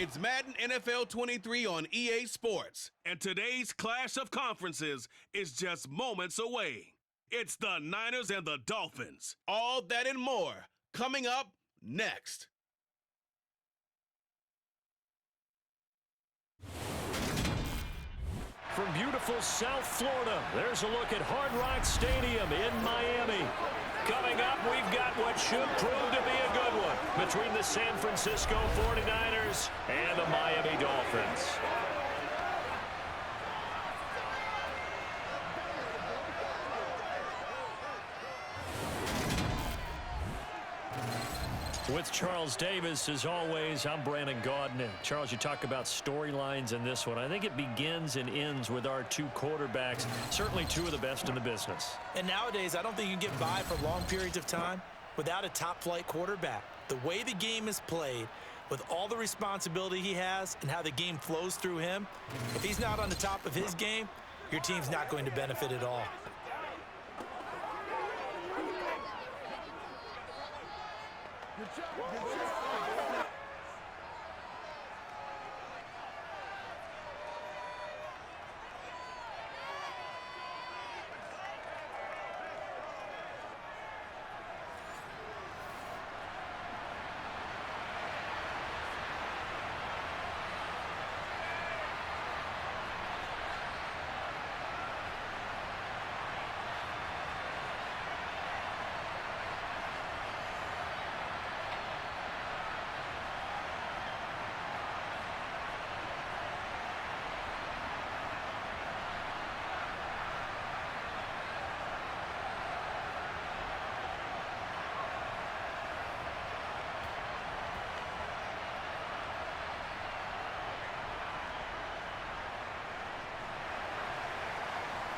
It's Madden NFL 23 on EA Sports, and today's clash of conferences is just moments away. It's the Niners and the Dolphins. All that and more coming up next. From beautiful South Florida, there's a look at Hard Rock Stadium in Miami. Coming up, we've got what should prove to be a good one between the San Francisco 49ers and the Miami Dolphins. With Charles Davis, as always, I'm Brandon Gaudin. Charles, you talk about storylines in this one. I think it begins and ends with our two quarterbacks, certainly two of the best in the business. And nowadays, I don't think you can get by for long periods of time without a top-flight quarterback. The way the game is played, with all the responsibility he has and how the game flows through him, if he's not on the top of his game, your team's not going to benefit at all.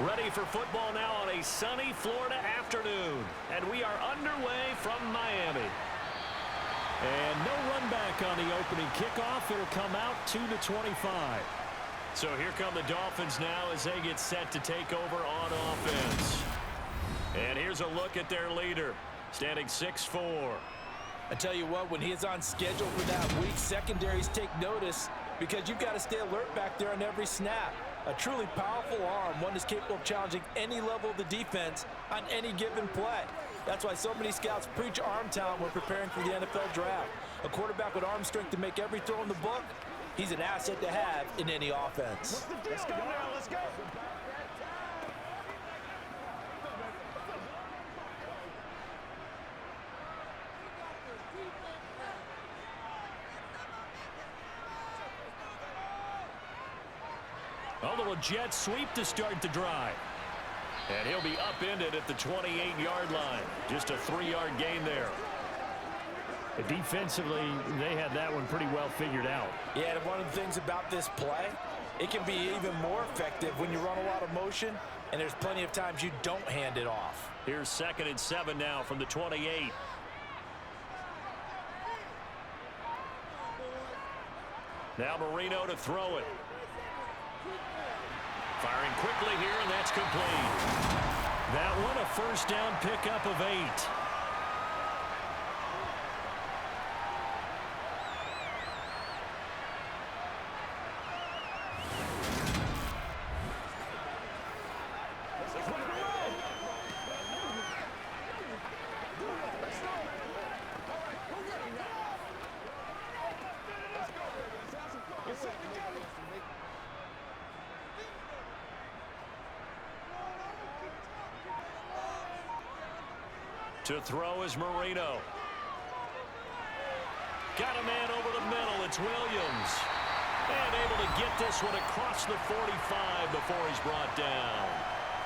Ready for football now on a sunny Florida afternoon. And we are underway from Miami. And no run back on the opening kickoff. It'll come out to the 25. So here come the Dolphins now as they get set to take over on offense. And here's a look at their leader, standing 6'4". I tell you what, when he is on schedule for that week, secondaries take notice because you've got to stay alert back there on every snap. A truly powerful arm, one that's capable of challenging any level of the defense on any given play. That's why so many scouts preach arm talent when preparing for the NFL draft. A quarterback with arm strength to make every throw in the book, he's an asset to have in any offense. Let's go now, let's go. A little jet sweep to start the drive. And he'll be upended at the 28-yard line. Just a 3-yard gain there. Defensively, they had that one pretty well figured out. Yeah, and one of the things about this play, it can be even more effective when you run a lot of motion, and there's plenty of times you don't hand it off. Here's 2nd and 7 now from the 28. Now Marino to throw it. Firing quickly here, and that's complete. That one a first down pickup of 8. To throw is Marino. Got a man over the middle. It's Williams. And able to get this one across the 45 before he's brought down.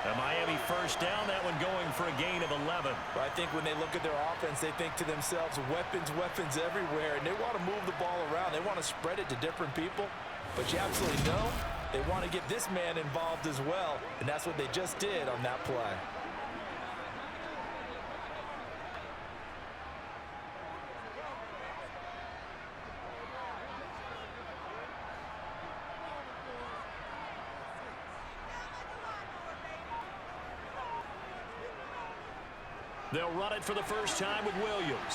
A Miami first down, that one going for a gain of 11. But I think when they look at their offense, they think to themselves, weapons, weapons everywhere. And they want to move the ball around. They want to spread it to different people. But you absolutely know they want to get this man involved as well. And that's what they just did on that play. They'll run it for the first time with Williams.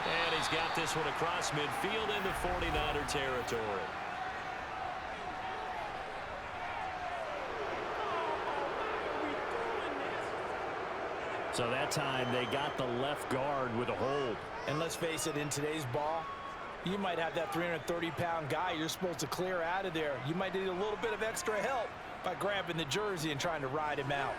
And he's got this one across midfield into 49er territory. So that time they got the left guard with a hold. And let's face it, in today's ball, you might have that 330-pound guy you're supposed to clear out of there. You might need a little bit of extra help by grabbing the jersey and trying to ride him out.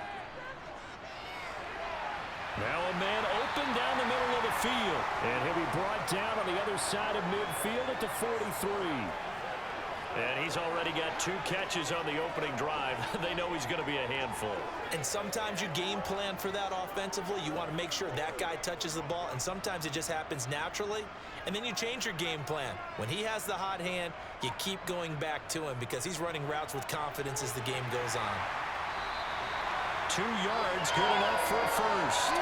Now a man open down the middle of the field. And he'll be brought down on the other side of midfield at the 43. And he's already got 2 catches on the opening drive. They know he's going to be a handful. And sometimes you game plan for that offensively. You want to make sure that guy touches the ball, and sometimes it just happens naturally. And then you change your game plan. When he has the hot hand, you keep going back to him because he's running routes with confidence as the game goes on. 2 yards, good enough for a first.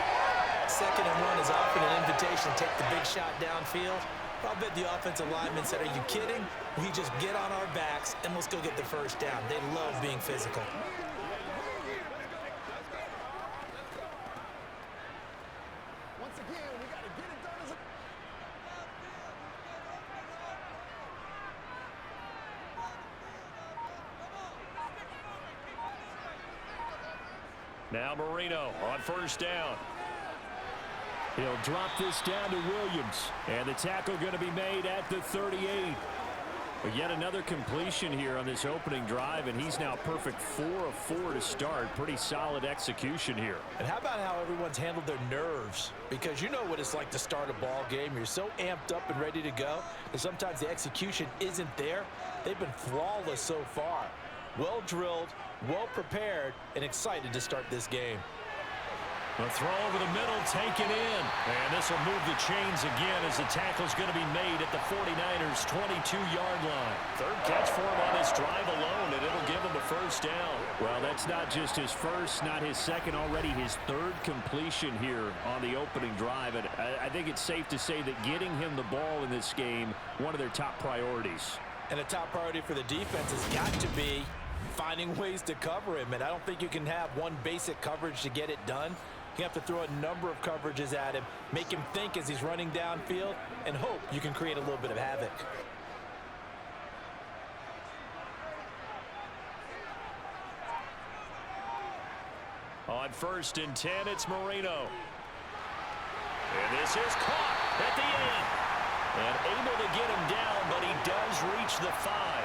2nd and 1 is often an invitation to take the big shot downfield. I'll bet the offensive lineman said, "Are you kidding? We just get on our backs and let's go get the first down." They love being physical. Once again, we got to get it done as a... Now Marino on first down. He'll drop this down to Williams. And the tackle going to be made at the 38. But yet another completion here on this opening drive, and he's now perfect 4 of 4 to start. Pretty solid execution here. And how about how everyone's handled their nerves? Because you know what it's like to start a ball game. You're so amped up and ready to go, and sometimes the execution isn't there. They've been flawless so far. Well drilled, well prepared, and excited to start this game. The throw over the middle, taken in. And this will move the chains again as the tackle's going to be made at the 49ers' 22-yard line. 3rd catch for him on this drive alone, and it'll give him the first down. Well, that's not just his first, not his second, already his 3rd completion here on the opening drive. And I think it's safe to say that getting him the ball in this game, one of their top priorities. And a top priority for the defense has got to be finding ways to cover him. And I don't think you can have one basic coverage to get it done. You have to throw a number of coverages at him, make him think as he's running downfield, and hope you can create a little bit of havoc. On 1st and 10, it's Marino. And this is caught at the end. And able to get him down, but he does reach the 5.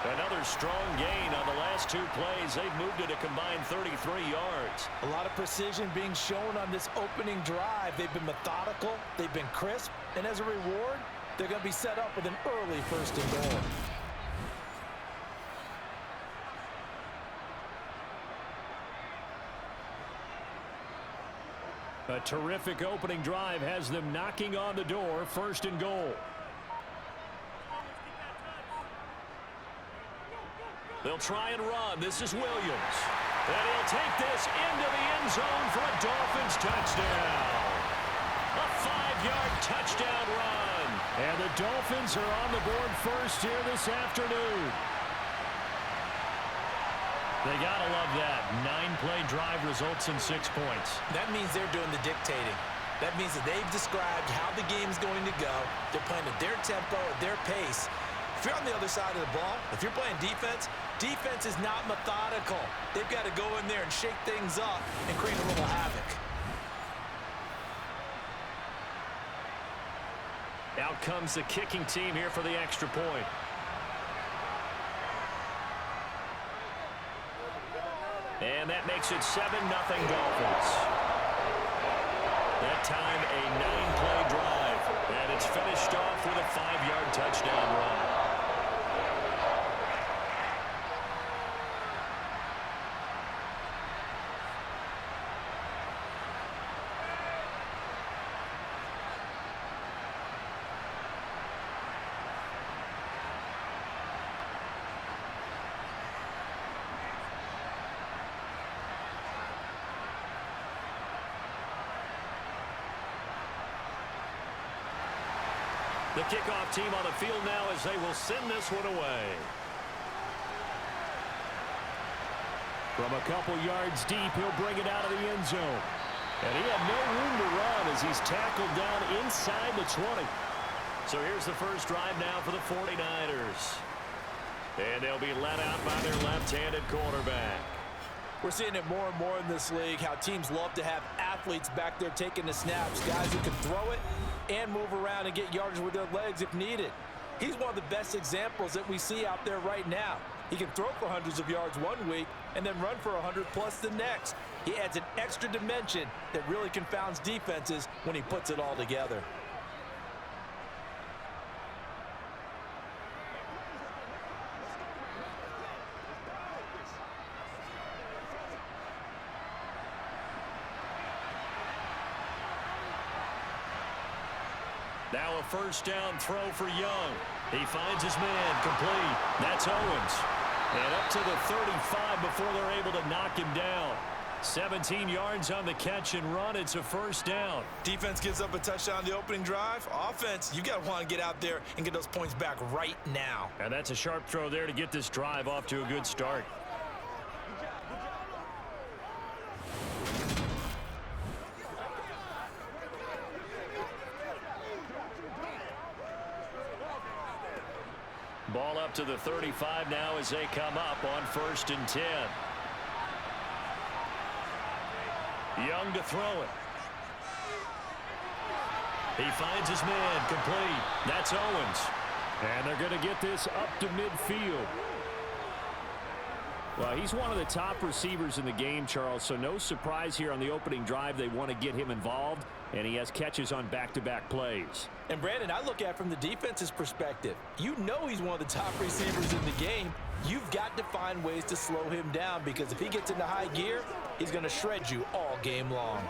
Another strong gain on the last 2 plays. They've moved it a combined 33 yards. A lot of precision being shown on this opening drive. They've been methodical, they've been crisp, and as a reward, they're going to be set up with an early 1st and goal. A terrific opening drive has them knocking on the door. 1st and goal. They'll try and run. This is Williams. And he'll take this into the end zone for a Dolphins touchdown. A 5-yard touchdown run. And the Dolphins are on the board first here this afternoon. They got to love that. 9-play drive results in 6 points. That means they're doing the dictating. That means that they've described how the game's going to go. They're playing at their tempo, at their pace. If you're on the other side of the ball, if you're playing defense, defense is not methodical. They've got to go in there and shake things up and create a little havoc. Out comes the kicking team here for the extra point. And that makes it 7-0 Dolphins. That time a 9-play drive. And it's finished off with a 5-yard touchdown run. The kickoff team on the field now as they will send this one away. From a couple yards deep, he'll bring it out of the end zone. And he had no room to run as he's tackled down inside the 20. So here's the first drive now for the 49ers. And they'll be led out by their left-handed quarterback. We're seeing it more and more in this league, how teams love to have athletes back there taking the snaps, guys who can throw it and move around and get yardage with their legs if needed. He's one of the best examples that we see out there right now. He can throw for hundreds of yards one week and then run for 100+ the next. He adds an extra dimension that really confounds defenses when he puts it all together. Now a first down throw for Young. He finds his man complete. That's Owens. And up to the 35 before they're able to knock him down. 17 yards on the catch and run. It's a first down. Defense gives up a touchdown on the opening drive. Offense, you got to want to get out there and get those points back right now. And that's a sharp throw there to get this drive off to a good start. Ball up to the 35 now as they come up on 1st and 10. Young to throw it. He finds his man complete. That's Owens. And they're going to get this up to midfield. Well, he's one of the top receivers in the game, Charles, so no surprise here on the opening drive. They want to get him involved, and he has catches on back-to-back plays. And, Brandon, I look at it from the defense's perspective. You know he's one of the top receivers in the game. You've got to find ways to slow him down because if he gets into high gear, he's going to shred you all game long.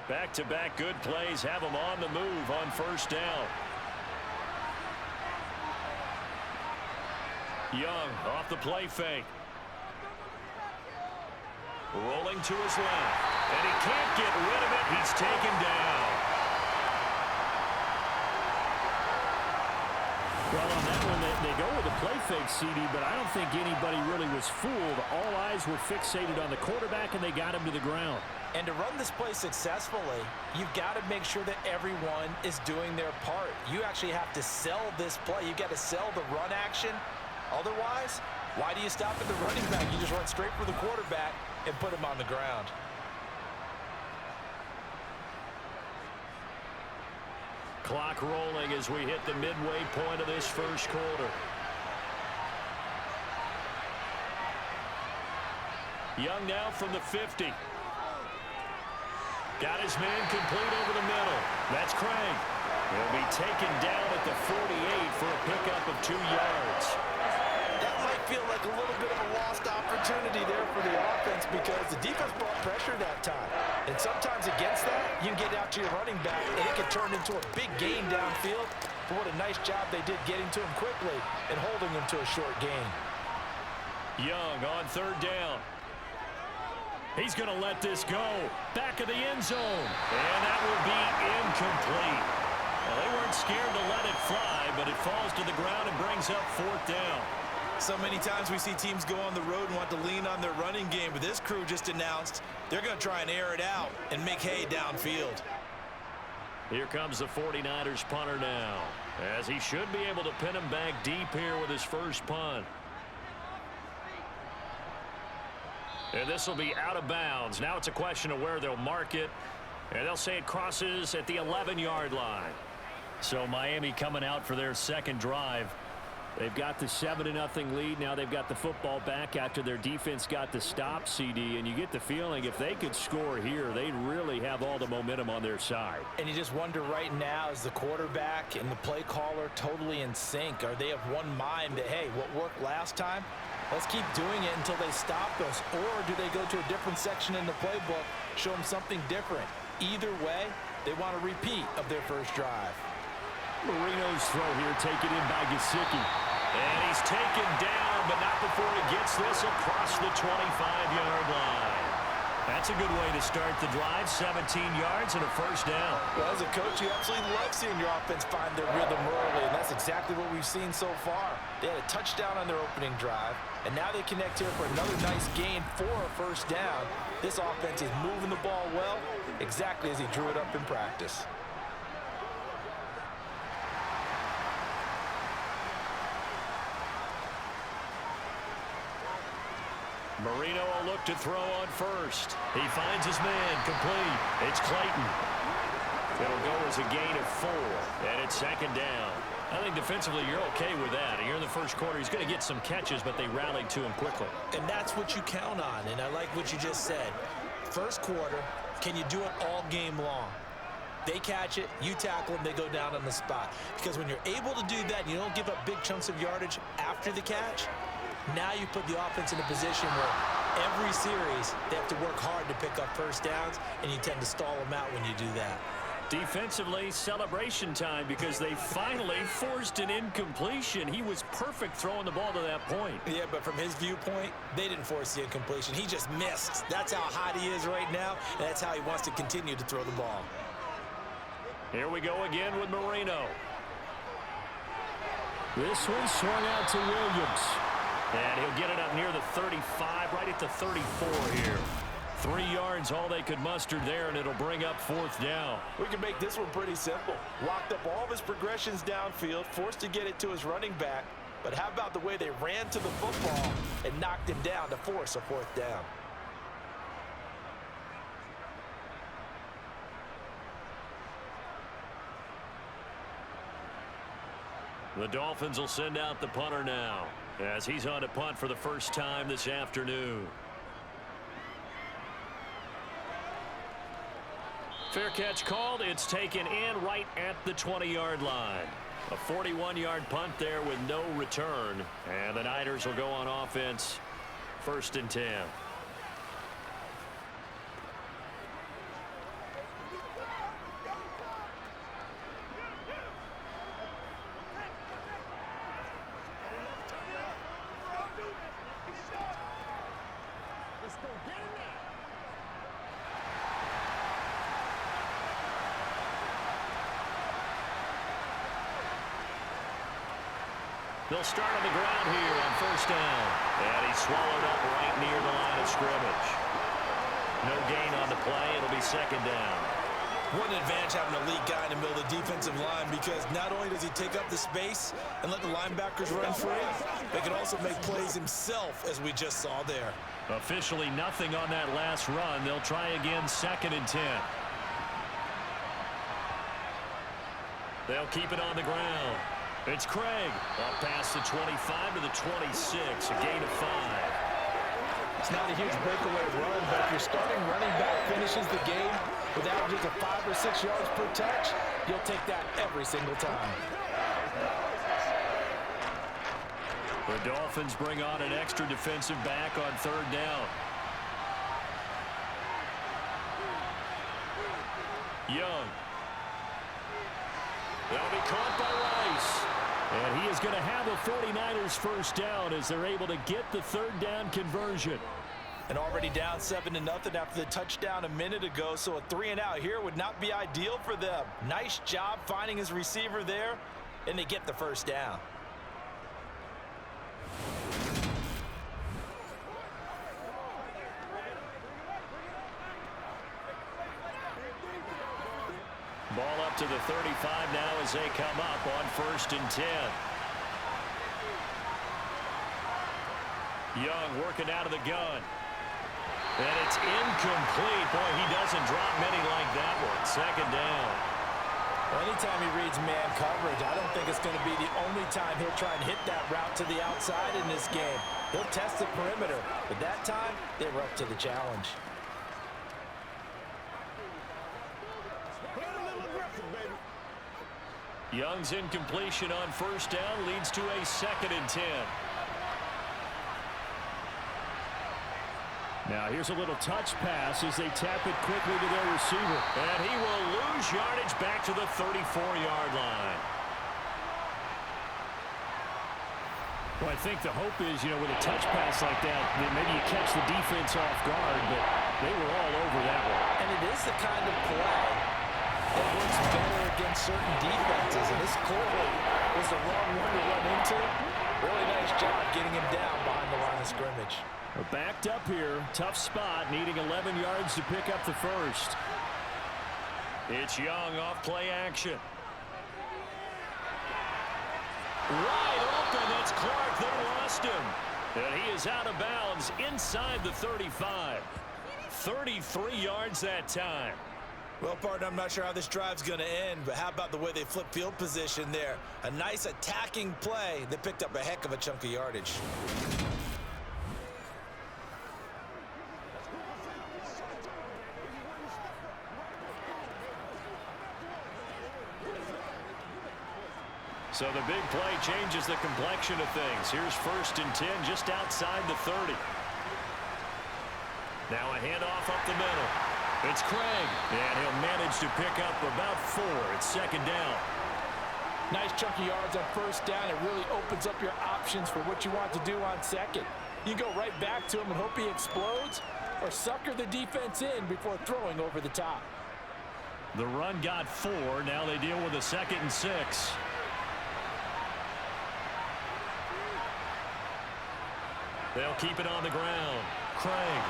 Back-to-back good plays have him on the move on 1st down. Young off the play fake. Rolling to his left. And he can't get rid of it. He's taken down. Well, on that one, they go with a play fake, CD, but I don't think anybody really was fooled. All eyes were fixated on the quarterback, and they got him to the ground. And to run this play successfully, you've got to make sure that everyone is doing their part. You actually have to sell this play. You've got to sell the run action. Otherwise, why do you stop at the running back? You just run straight for the quarterback and put him on the ground. Clock rolling as we hit the midway point of this first quarter. Young now from the 50. Got his man complete over the middle. That's Craig. He'll be taken down at the 48 for a pickup of 2 yards. That might feel like a little bit of a lost opportunity there for the offense because the defense brought pressure that time. And sometimes against that, you can get out to your running back, and it can turn into a big gain downfield. But what a nice job they did getting to him quickly and holding him to a short gain. Young on 3rd down. He's going to let this go. Back of the end zone. And that will be incomplete. Well, they weren't scared to let it fly, but it falls to the ground and brings up 4th down. So many times we see teams go on the road and want to lean on their running game, but this crew just announced they're going to try and air it out and make hay downfield. Here comes the 49ers punter now, as he should be able to pin him back deep here with his first punt. And this will be out of bounds. Now it's a question of where they'll mark it, and they'll say it crosses at the 11-yard line. So Miami coming out for their second drive. They've got the 7-0 lead. Now they've got the football back after their defense got the stop, CD. And you get the feeling if they could score here, they'd really have all the momentum on their side. And you just wonder right now, is the quarterback and the play caller totally in sync? Are they of one mind that, hey, what worked last time, let's keep doing it until they stop us? Or do they go to a different section in the playbook, show them something different? Either way, they want a repeat of their first drive. Marino's throw here taken in by Gesicki. And he's taken down, but not before he gets this across the 25-yard line. That's a good way to start the drive. 17 yards and a first down. Well, as a coach, you absolutely love seeing your offense find their rhythm early, and that's exactly what we've seen so far. They had a touchdown on their opening drive, and now they connect here for another nice gain for a first down. This offense is moving the ball well, exactly as he drew it up in practice. Marino will look to throw on first. He finds his man, complete. It's Clayton. It'll go as a gain of 4, and it's second down. I think defensively you're okay with that. Here in the first quarter, he's going to get some catches, but they rallied to him quickly. And that's what you count on, and I like what you just said. First quarter, can you do it all game long? They catch it, you tackle them, they go down on the spot. Because when you're able to do that, and you don't give up big chunks of yardage after the catch, now you put the offense in a position where every series they have to work hard to pick up first downs, and you tend to stall them out when you do that. Defensively, celebration time because they finally forced an incompletion. He was perfect throwing the ball to that point. Yeah, but from his viewpoint, they didn't force the incompletion. He just missed. That's how hot he is right now, and that's how he wants to continue to throw the ball. Here we go again with Marino. This one swung out to Williams. And he'll get it up near the 35, right at the 34 here. 3 yards, all they could muster there, and it'll bring up fourth down. We can make this one pretty simple. Locked up all of his progressions downfield, forced to get it to his running back. But how about the way they ran to the football and knocked him down to force a fourth down? The Dolphins will send out the punter now, as he's on to punt for the first time this afternoon. Fair catch called. It's taken in right at the 20-yard line. A 41-yard punt there with no return. And the Niners will go on offense, 1st and 10. They'll start on the ground here on first down. And he's swallowed up right near the line of scrimmage. No gain on the play. It'll be second down. What an advantage having an elite guy in the middle of the defensive line, because not only does he take up the space and let the linebackers run free, they can also make plays himself, as we just saw there. Officially nothing on that last run. They'll try again, 2nd and 10. They'll keep it on the ground. It's Craig up past the 25 to the 26, a gain of 5. It's not a huge breakaway run, but if your starting running back finishes the game with averages of 5 or 6 yards per touch, you'll take that every single time. The Dolphins bring on an extra defensive back on 3rd down. Young. They'll be caught by Rice. And he is going to have a 49ers first down as they're able to get the 3rd down conversion. And already down 7-0 after the touchdown a minute ago, so a 3-and-out here would not be ideal for them. Nice job finding his receiver there, and they get the first down. Ball up to the 35 now as they come up on 1st and 10. Young working out of the gun. And it's incomplete. Boy, he doesn't drop many like that one. 2nd down. Well, anytime he reads man coverage, I don't think it's going to be the only time he'll try and hit that route to the outside in this game. He'll test the perimeter, but that time they were up to the challenge. Young's incompletion on 1st down leads to a 2nd and 10. Now here's a little touch pass as they tap it quickly to their receiver. And he will lose yardage back to the 34-yard line. Well, I think the hope is, with a touch pass like that maybe you catch the defense off guard, but they were all over that one. And it is the kind of play that works better against certain defenses, and this clearly was the wrong one to run into. Really nice job getting him down behind the line of scrimmage. We're backed up here. Tough spot, needing 11 yards to pick up the first. It's Young off play action. Wide open, that's Clark. They lost him. And he is out of bounds inside the 35. 33 yards that time. Well, partner, I'm not sure how this drive's going to end, but how about the way they flip field position there? A nice attacking play that picked up a heck of a chunk of yardage. So the big play changes the complexion of things. Here's 1st and 10 just outside the 30. Now a handoff up the middle. It's Craig, and he'll manage to pick up about 4. It's 2nd down. Nice chunk of yards on 1st down. It really opens up your options for what you want to do on 2nd. You go right back to him and hope he explodes, or sucker the defense in before throwing over the top. The run got 4. Now they deal with a 2nd and 6. They'll keep it on the ground. Craig.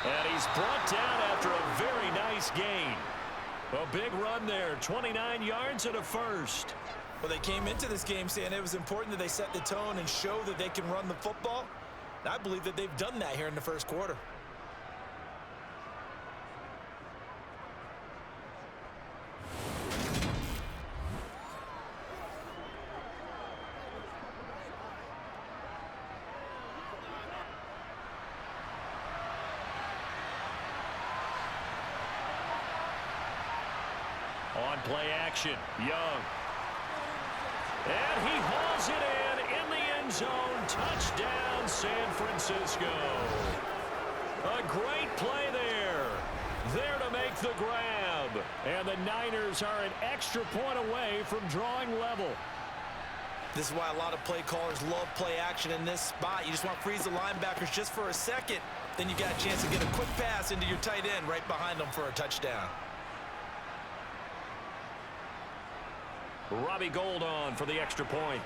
And he's brought down after a very nice gain. A big run there, 29 yards and a first. Well, they came into this game saying it was important that they set the tone and show that they can run the football. And I believe that they've done that here in the first quarter. On play action, Young. And he hauls it in the end zone. Touchdown, San Francisco. A great play there. There to make the grab. And the Niners are an extra point away from drawing level. This is why a lot of play callers love play action in this spot. You just want to freeze the linebackers just for a second. Then you got a chance to get a quick pass into your tight end right behind them for a touchdown. Robbie Gould on for the extra point.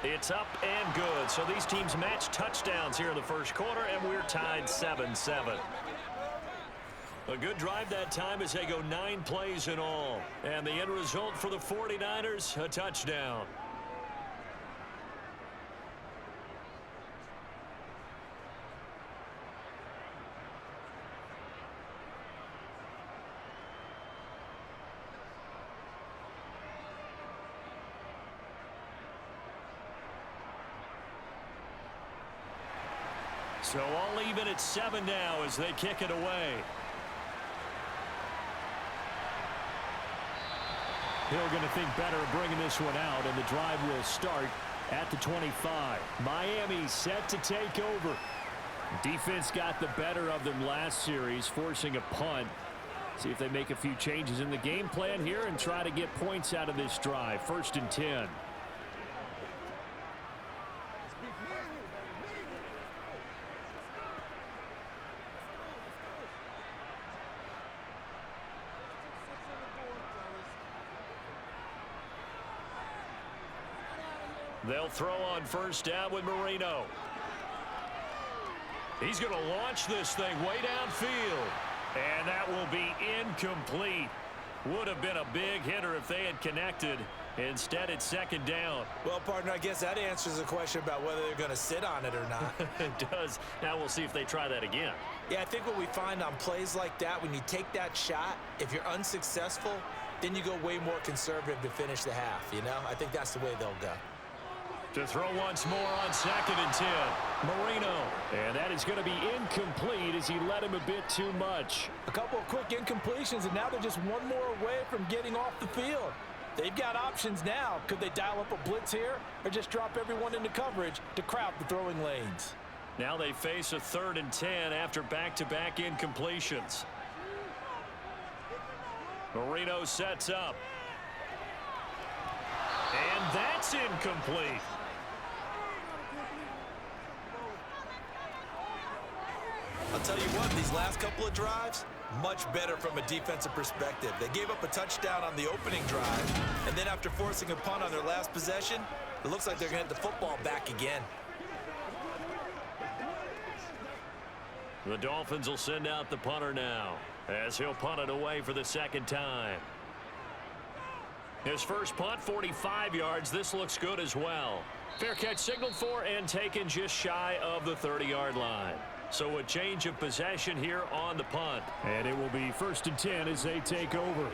It's up and good. So these teams match touchdowns here in the first quarter, and we're tied 7-7. A good drive that time as they go 9 plays in all. And the end result for the 49ers, a touchdown. So all even at 7 now as they kick it away. Hill going to think better of bringing this one out, and the drive will start at the 25. Miami set to take over. Defense got the better of them last series, forcing a punt. See if they make a few changes in the game plan here and try to get points out of this drive. 1st and 10. They'll throw on 1st down with Marino. He's going to launch this thing way downfield. And that will be incomplete. Would have been a big hitter if they had connected. Instead, it's 2nd down. Well, partner, I guess that answers the question about whether they're going to sit on it or not. It does. Now we'll see if they try that again. Yeah, I think what we find on plays like that, when you take that shot, if you're unsuccessful, then you go way more conservative to finish the half, you know? I think that's the way they'll go. To throw once more on 2nd and 10. Marino. And that is going to be incomplete as he led him a bit too much. A couple of quick incompletions, and now they're just one more away from getting off the field. They've got options now. Could they dial up a blitz here or just drop everyone into coverage to crowd the throwing lanes? Now they face a 3rd and 10 after back-to-back incompletions. Marino sets up. And that's incomplete. I'll tell you what, these last couple of drives, much better from a defensive perspective. They gave up a touchdown on the opening drive, and then after forcing a punt on their last possession, it looks like they're going to get the football back again. The Dolphins will send out the punter now, as he'll punt it away for the second time. His first punt, 45 yards. This looks good as well. Fair catch signaled for and taken just shy of the 30-yard line. So a change of possession here on the punt. And it will be 1st and 10 as they take over.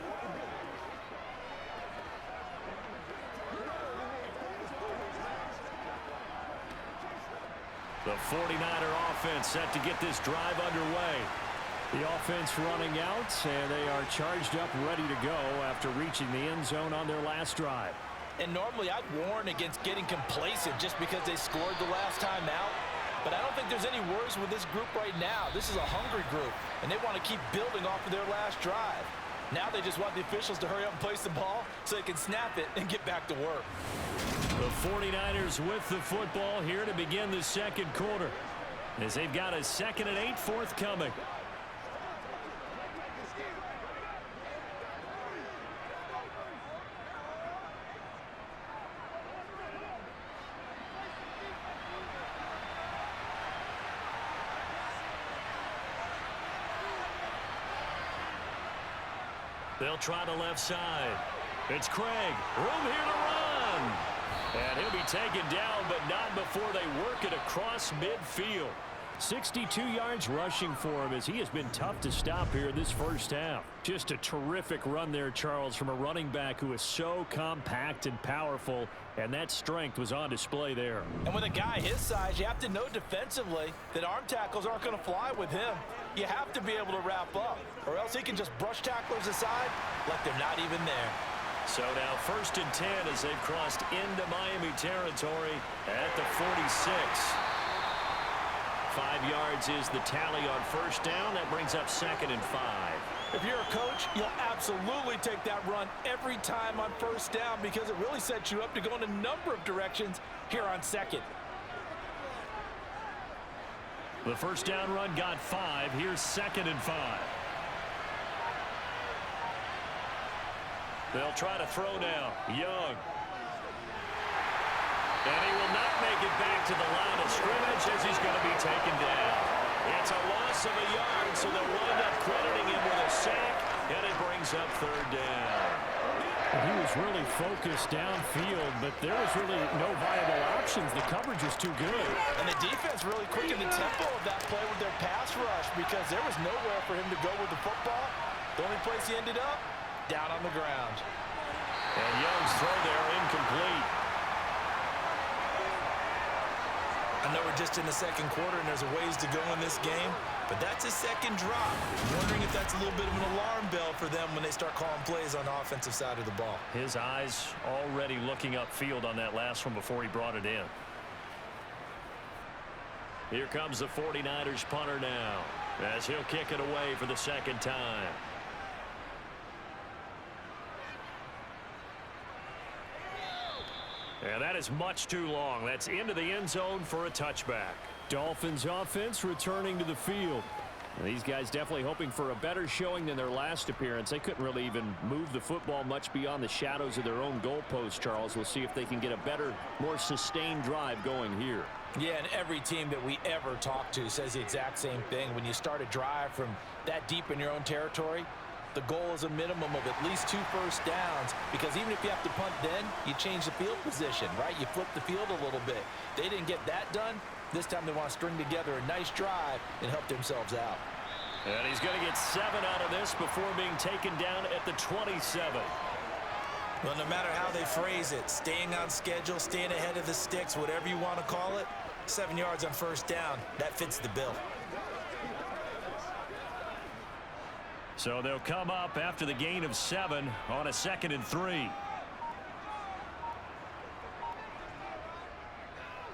The 49er offense set to get this drive underway. The offense running out, and they are charged up, ready to go after reaching the end zone on their last drive. And normally I'd warn against getting complacent just because they scored the last time out. But I don't think there's any worries with this group right now. This is a hungry group, and they want to keep building off of their last drive. Now they just want the officials to hurry up and place the ball so they can snap it and get back to work. The 49ers with the football here to begin the second quarter, as they've got a 2nd and 8 forthcoming. They'll try the left side. It's Craig. Room here to run. And he'll be taken down, but not before they work it across midfield. 62 yards rushing for him, as he has been tough to stop here this first half. Just a terrific run there, Charles, from a running back who is so compact and powerful, and that strength was on display there. And with a guy his size, you have to know defensively that arm tackles aren't going to fly with him. You have to be able to wrap up, or else he can just brush tacklers aside like they're not even there. So now 1st and 10 as they've crossed into Miami territory at the 46. 5 yards is the tally on 1st down. That brings up 2nd and 5. If you're a coach, you'll absolutely take that run every time on 1st down because it really sets you up to go in a number of directions here on 2nd. The 1st down run got 5. Here's 2nd and 5. They'll try to throw now. Young. And he will not make it back to the line of scrimmage as he's going to be taken down. It's a loss of a yard, so they'll wind up crediting him with a sack, and it brings up 3rd down. He was really focused downfield, but there was really no viable options. The coverage was too good. And the defense really quickened the tempo of that play with their pass rush because there was nowhere for him to go with the football. The only place he ended up, down on the ground. And Young's throw there incomplete. I know we're just in the second quarter and there's a ways to go in this game, but that's a second drop. I'm wondering if that's a little bit of an alarm bell for them when they start calling plays on the offensive side of the ball. His eyes already looking upfield on that last one before he brought it in. Here comes the 49ers punter now, as he'll kick it away for the second time. And that is much too long. That's into the end zone for a touchback. Dolphins offense returning to the field. And these guys definitely hoping for a better showing than their last appearance. They couldn't really even move the football much beyond the shadows of their own goalpost, Charles. We'll see if they can get a better, more sustained drive going here. Yeah, and every team that we ever talk to says the exact same thing. When you start a drive from that deep in your own territory, the goal is a minimum of at least 2 first downs, because even if you have to punt then, you change the field position, right? You flip the field a little bit. They didn't get that done. This time they want to string together a nice drive and help themselves out. And he's going to get 7 out of this before being taken down at the 27. Well, no matter how they phrase it, staying on schedule, staying ahead of the sticks, whatever you want to call it, 7 yards on first down, that fits the bill. So they'll come up after the gain of 7 on a 2nd and 3.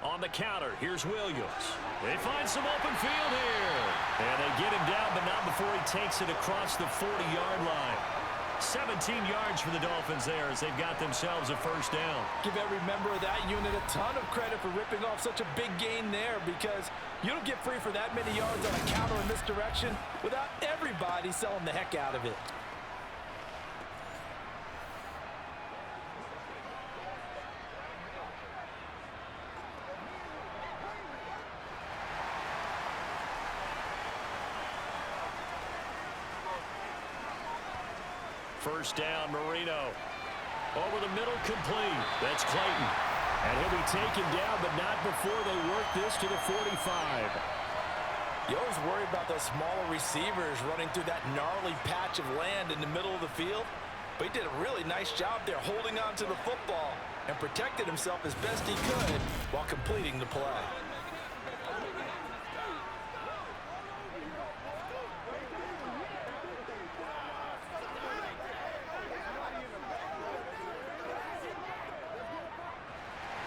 On the counter, here's Williams. They find some open field here. And they get him down, but not before he takes it across the 40-yard line. 17 yards for the Dolphins there as they've got themselves a first down. Give every member of that unit a ton of credit for ripping off such a big gain there, because you don't get free for that many yards on a counter in this direction without everybody selling the heck out of it. First down, Marino. Over the middle, complete. That's Clayton. And he'll be taken down, but not before they work this to the 45. You always worry about those smaller receivers running through that gnarly patch of land in the middle of the field. But he did a really nice job there holding on to the football and protected himself as best he could while completing the play.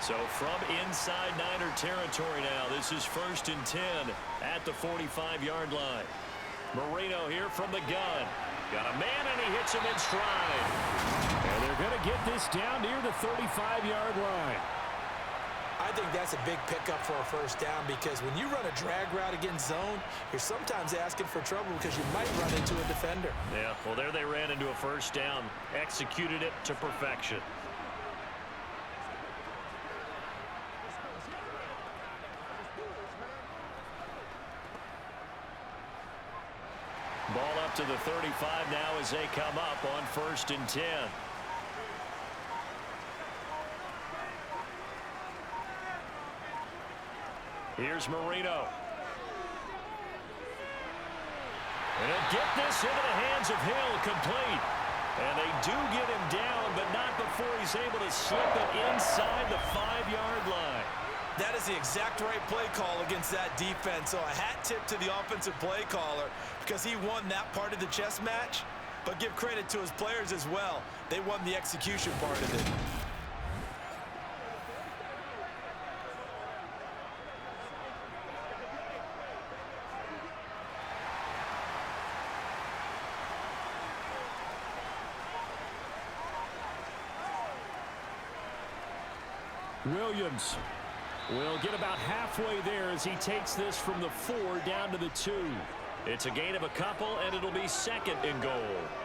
So from inside Niner territory now, this is 1st and 10 at the 45-yard line. Marino here from the gun. Got a man, and he hits him in stride. And they're going to get this down near the 35-yard line. I think that's a big pickup for a first down, because when you run a drag route against zone, you're sometimes asking for trouble because you might run into a defender. Yeah, well, there they ran into a first down. Executed it to perfection. Ball up to the 35 now as they come up on 1st and 10. Here's Marino. And he'll get this into the hands of Hill, complete. And they do get him down, but not before he's able to slip it inside the 5-yard line. That is the exact right play call against that defense. So a hat tip to the offensive play caller, because he won that part of the chess match. But give credit to his players as well. They won the execution part of it. Williams will get about halfway there as he takes this from the 4 down to the 2. It's a gain of a couple, and it'll be 2nd and goal.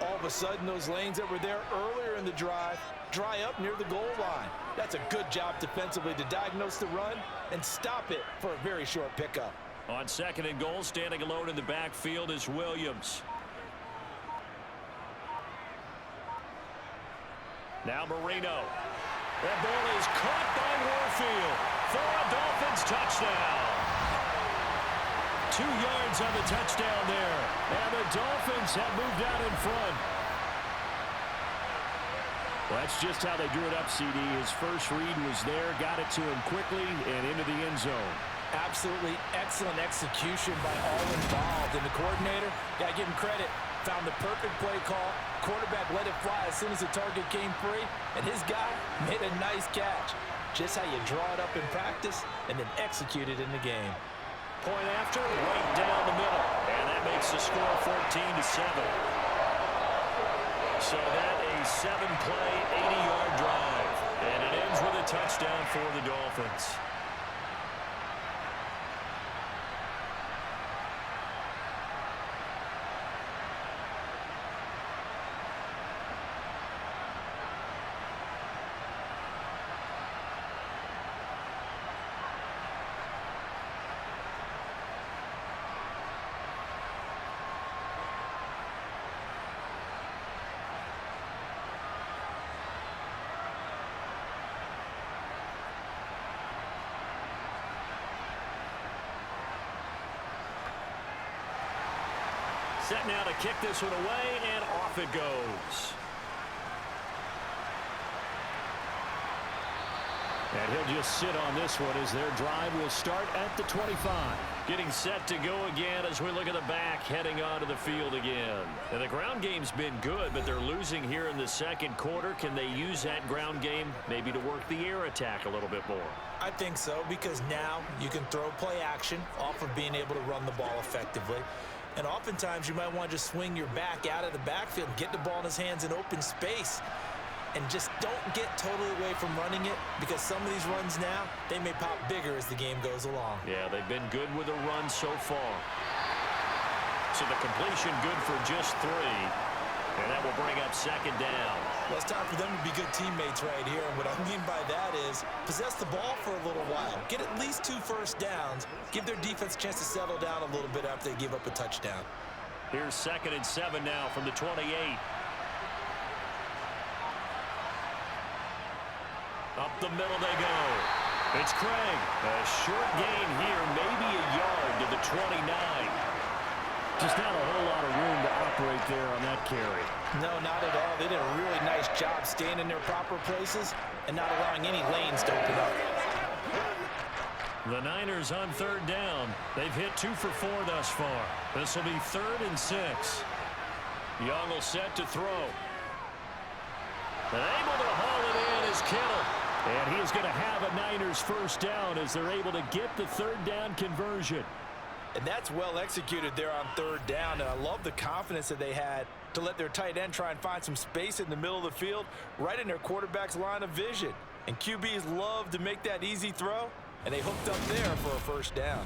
All of a sudden, those lanes that were there earlier in the drive dry up near the goal line. That's a good job defensively to diagnose the run and stop it for a very short pickup. On 2nd and goal, standing alone in the backfield is Williams. Now Marino. That ball is caught by Warfield for a Dolphins touchdown. 2 yards on the touchdown there. And the Dolphins have moved out in front. Well, that's just how they drew it up, CD. His first read was there, got it to him quickly and into the end zone. Absolutely excellent execution by all involved. And the coordinator, got to give him credit, found the perfect play call. Quarterback let it fly as soon as the target came free, and his guy made a nice catch. Just how you draw it up in practice and then execute it in the game. Point after, right down the middle. And that makes the score 14-7. So that a 7-play, 80-yard drive. And it ends with a touchdown for the Dolphins. Set now to kick this one away, and off it goes. And he'll just sit on this one as their drive will start at the 25. Getting set to go again as we look at the back, heading onto the field again. And the ground game's been good, but they're losing here in the second quarter. Can they use that ground game maybe to work the air attack a little bit more? I think so, because now you can throw play action off of being able to run the ball effectively. And oftentimes you might want to just swing your back out of the backfield, get the ball in his hands in open space, and just don't get totally away from running it, because some of these runs now, they may pop bigger as the game goes along. Yeah, they've been good with a run so far. So the completion good for just 3. And that will bring up second down. Well, it's time for them to be good teammates right here. And what I mean by that is possess the ball for a little while. Get at least 2 first downs. Give their defense a chance to settle down a little bit after they give up a touchdown. Here's 2nd and 7 now from the 28. Up the middle they go. It's Craig. A short gain here, maybe a yard to the 29. Just not a whole lot of room to operate there on that carry. No, not at all. They did a really nice job staying in their proper places and not allowing any lanes to open up. The Niners on 3rd down. They've hit 2 for 4 thus far. This will be 3rd and 6. Young will set to throw. And able to haul it in is Kittle. And he is going to have a Niners first down as they're able to get the 3rd down conversion. And that's well executed there on 3rd down. And I love the confidence that they had to let their tight end try and find some space in the middle of the field, right in their quarterback's line of vision. And QBs love to make that easy throw, and they hooked up there for a first down.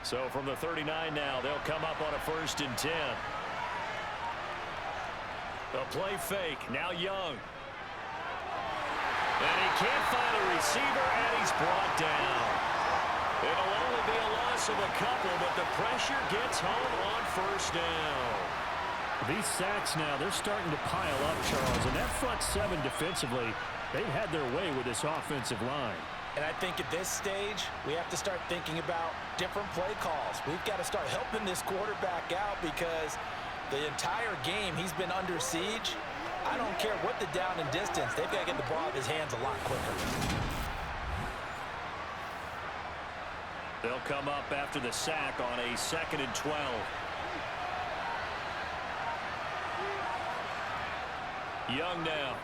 So from the 39 now, they'll come up on a 1st and 10. The play fake. Now Young. And he can't find a receiver, and he's brought down. It'll only be a loss of a couple, but the pressure gets home on 1st down. These sacks now, they're starting to pile up, Charles. And that front 7 defensively, they've had their way with this offensive line. And I think at this stage, we have to start thinking about different play calls. We've got to start helping this quarterback out, because the entire game he's been under siege. I don't care what the down and distance. They've got to get the ball out of his hands a lot quicker. They'll come up after the sack on a 2nd and 12. Young now.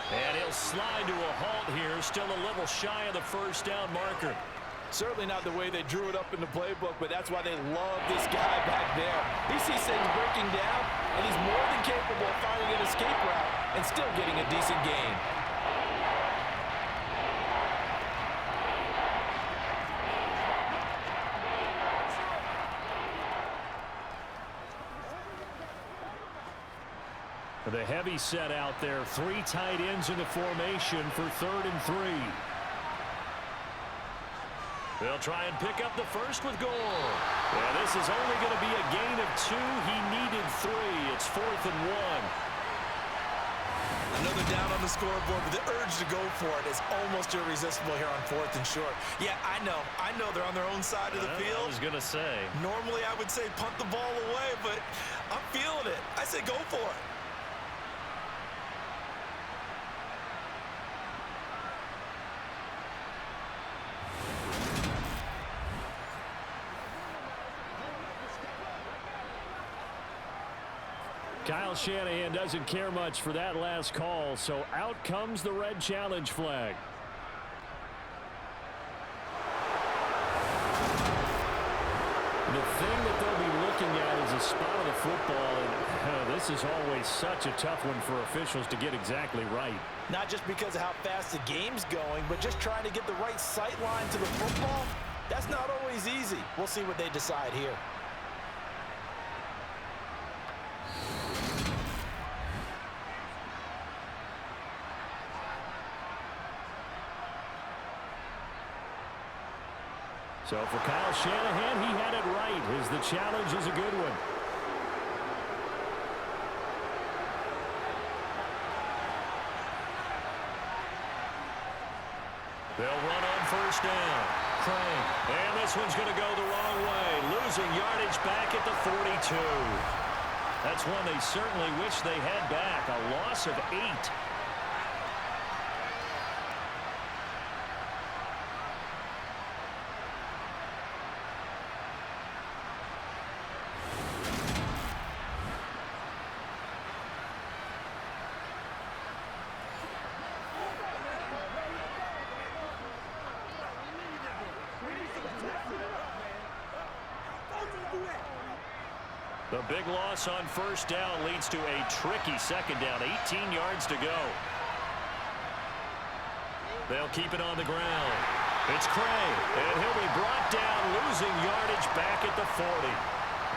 And he'll slide to a halt here, still a little shy of the first down marker. Certainly not the way they drew it up in the playbook, but that's why they love this guy back there. He sees things breaking down, and he's more than capable of finding an escape route and still getting a decent gain. The heavy set out there. 3 tight ends in the formation for 3rd and 3. They'll try and pick up the first with Gore. Yeah, this is only going to be a gain of 2. He needed 3. It's 4th and 1. Another down on the scoreboard, but the urge to go for it is almost irresistible here on 4th and short. Yeah, I know they're on their own side of the field. I was going to say. Normally I would say punt the ball away, but I'm feeling it. I say go for it. Kyle Shanahan doesn't care much for that last call, so out comes the red challenge flag. The thing that they'll be looking at is a spot of the football, and this is always such a tough one for officials to get exactly right. Not just because of how fast the game's going, but just trying to get the right sight line to the football. That's not always easy. We'll see what they decide here. So for Kyle Shanahan, he had it right, as the challenge is a good one. They'll run on 1st down. Craig. And this one's going to go the wrong way. Losing yardage back at the 42. That's one they certainly wish they had back. A loss of 8. The big loss on first down leads to a tricky second down. 18 yards to go. They'll keep it on the ground. It's Cray, and he'll be brought down, losing yardage back at the 40.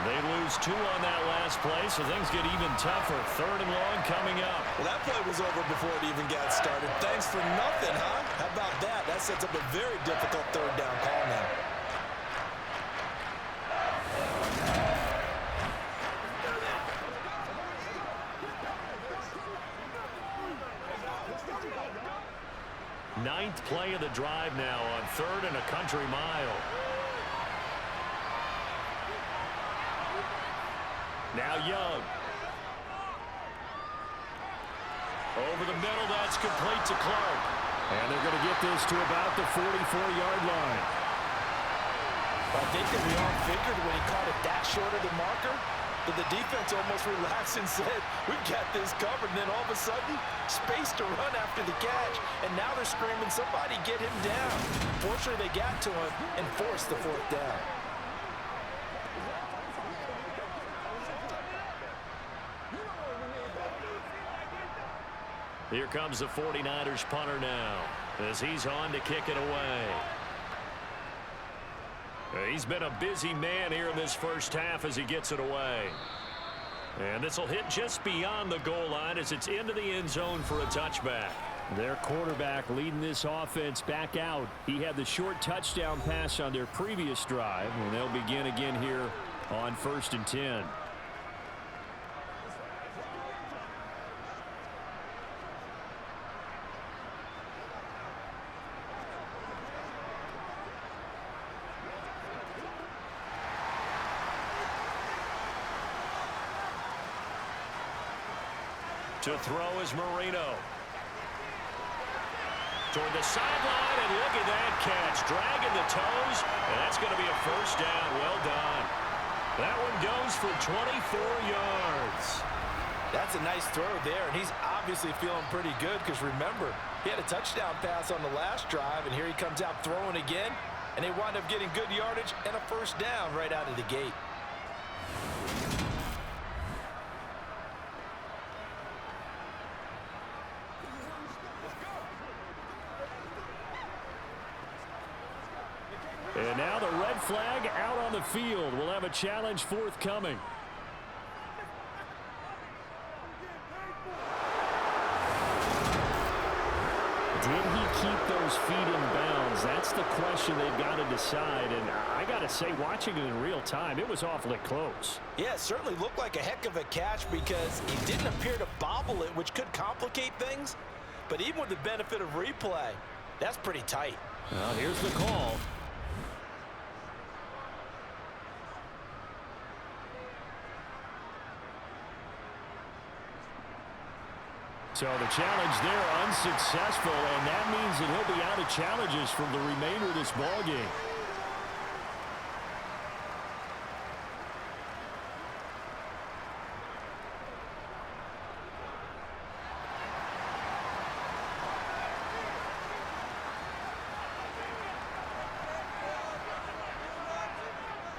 They lose 2 on that last play, so things get even tougher. 3rd and long coming up. Well, that play was over before it even got started. Thanks for nothing, huh? How about that? That sets up a very difficult 3rd down call now. Ninth play of the drive now on 3rd and a country mile. Now Young. Over the middle, that's complete to Clark. And they're going to get this to about the 44-yard line. I think that we all figured when he caught it that short of the marker, that the defense almost relaxed and said, we've got this covered. And then all of a sudden, space to run after the catch. And now they're screaming, somebody get him down. Fortunately, they got to him and forced the 4th down. Here comes the 49ers punter now as he's on to kick it away. He's been a busy man here in this first half as he gets it away. And this will hit just beyond the goal line as it's into the end zone for a touchback. Their quarterback leading this offense back out. He had the short touchdown pass on their previous drive, and they'll begin again here on 1st and 10. To throw is Marino. Toward the sideline, and look at that catch. Dragging the toes, and that's going to be a 1st down. Well done. That one goes for 24 yards. That's a nice throw there, and he's obviously feeling pretty good because, remember, he had a touchdown pass on the last drive, and here he comes out throwing again, and they wind up getting good yardage and a 1st down right out of the gate. And now the red flag out on the field. We'll have a challenge forthcoming. Did he keep those feet in bounds? That's the question they've got to decide. And I got to say, watching it in real time, it was awfully close. Yeah, it certainly looked like a heck of a catch because he didn't appear to bobble it, which could complicate things. But even with the benefit of replay, that's pretty tight. Well, here's the call. So the challenge there unsuccessful, and that means that he'll be out of challenges from the remainder of this ball game.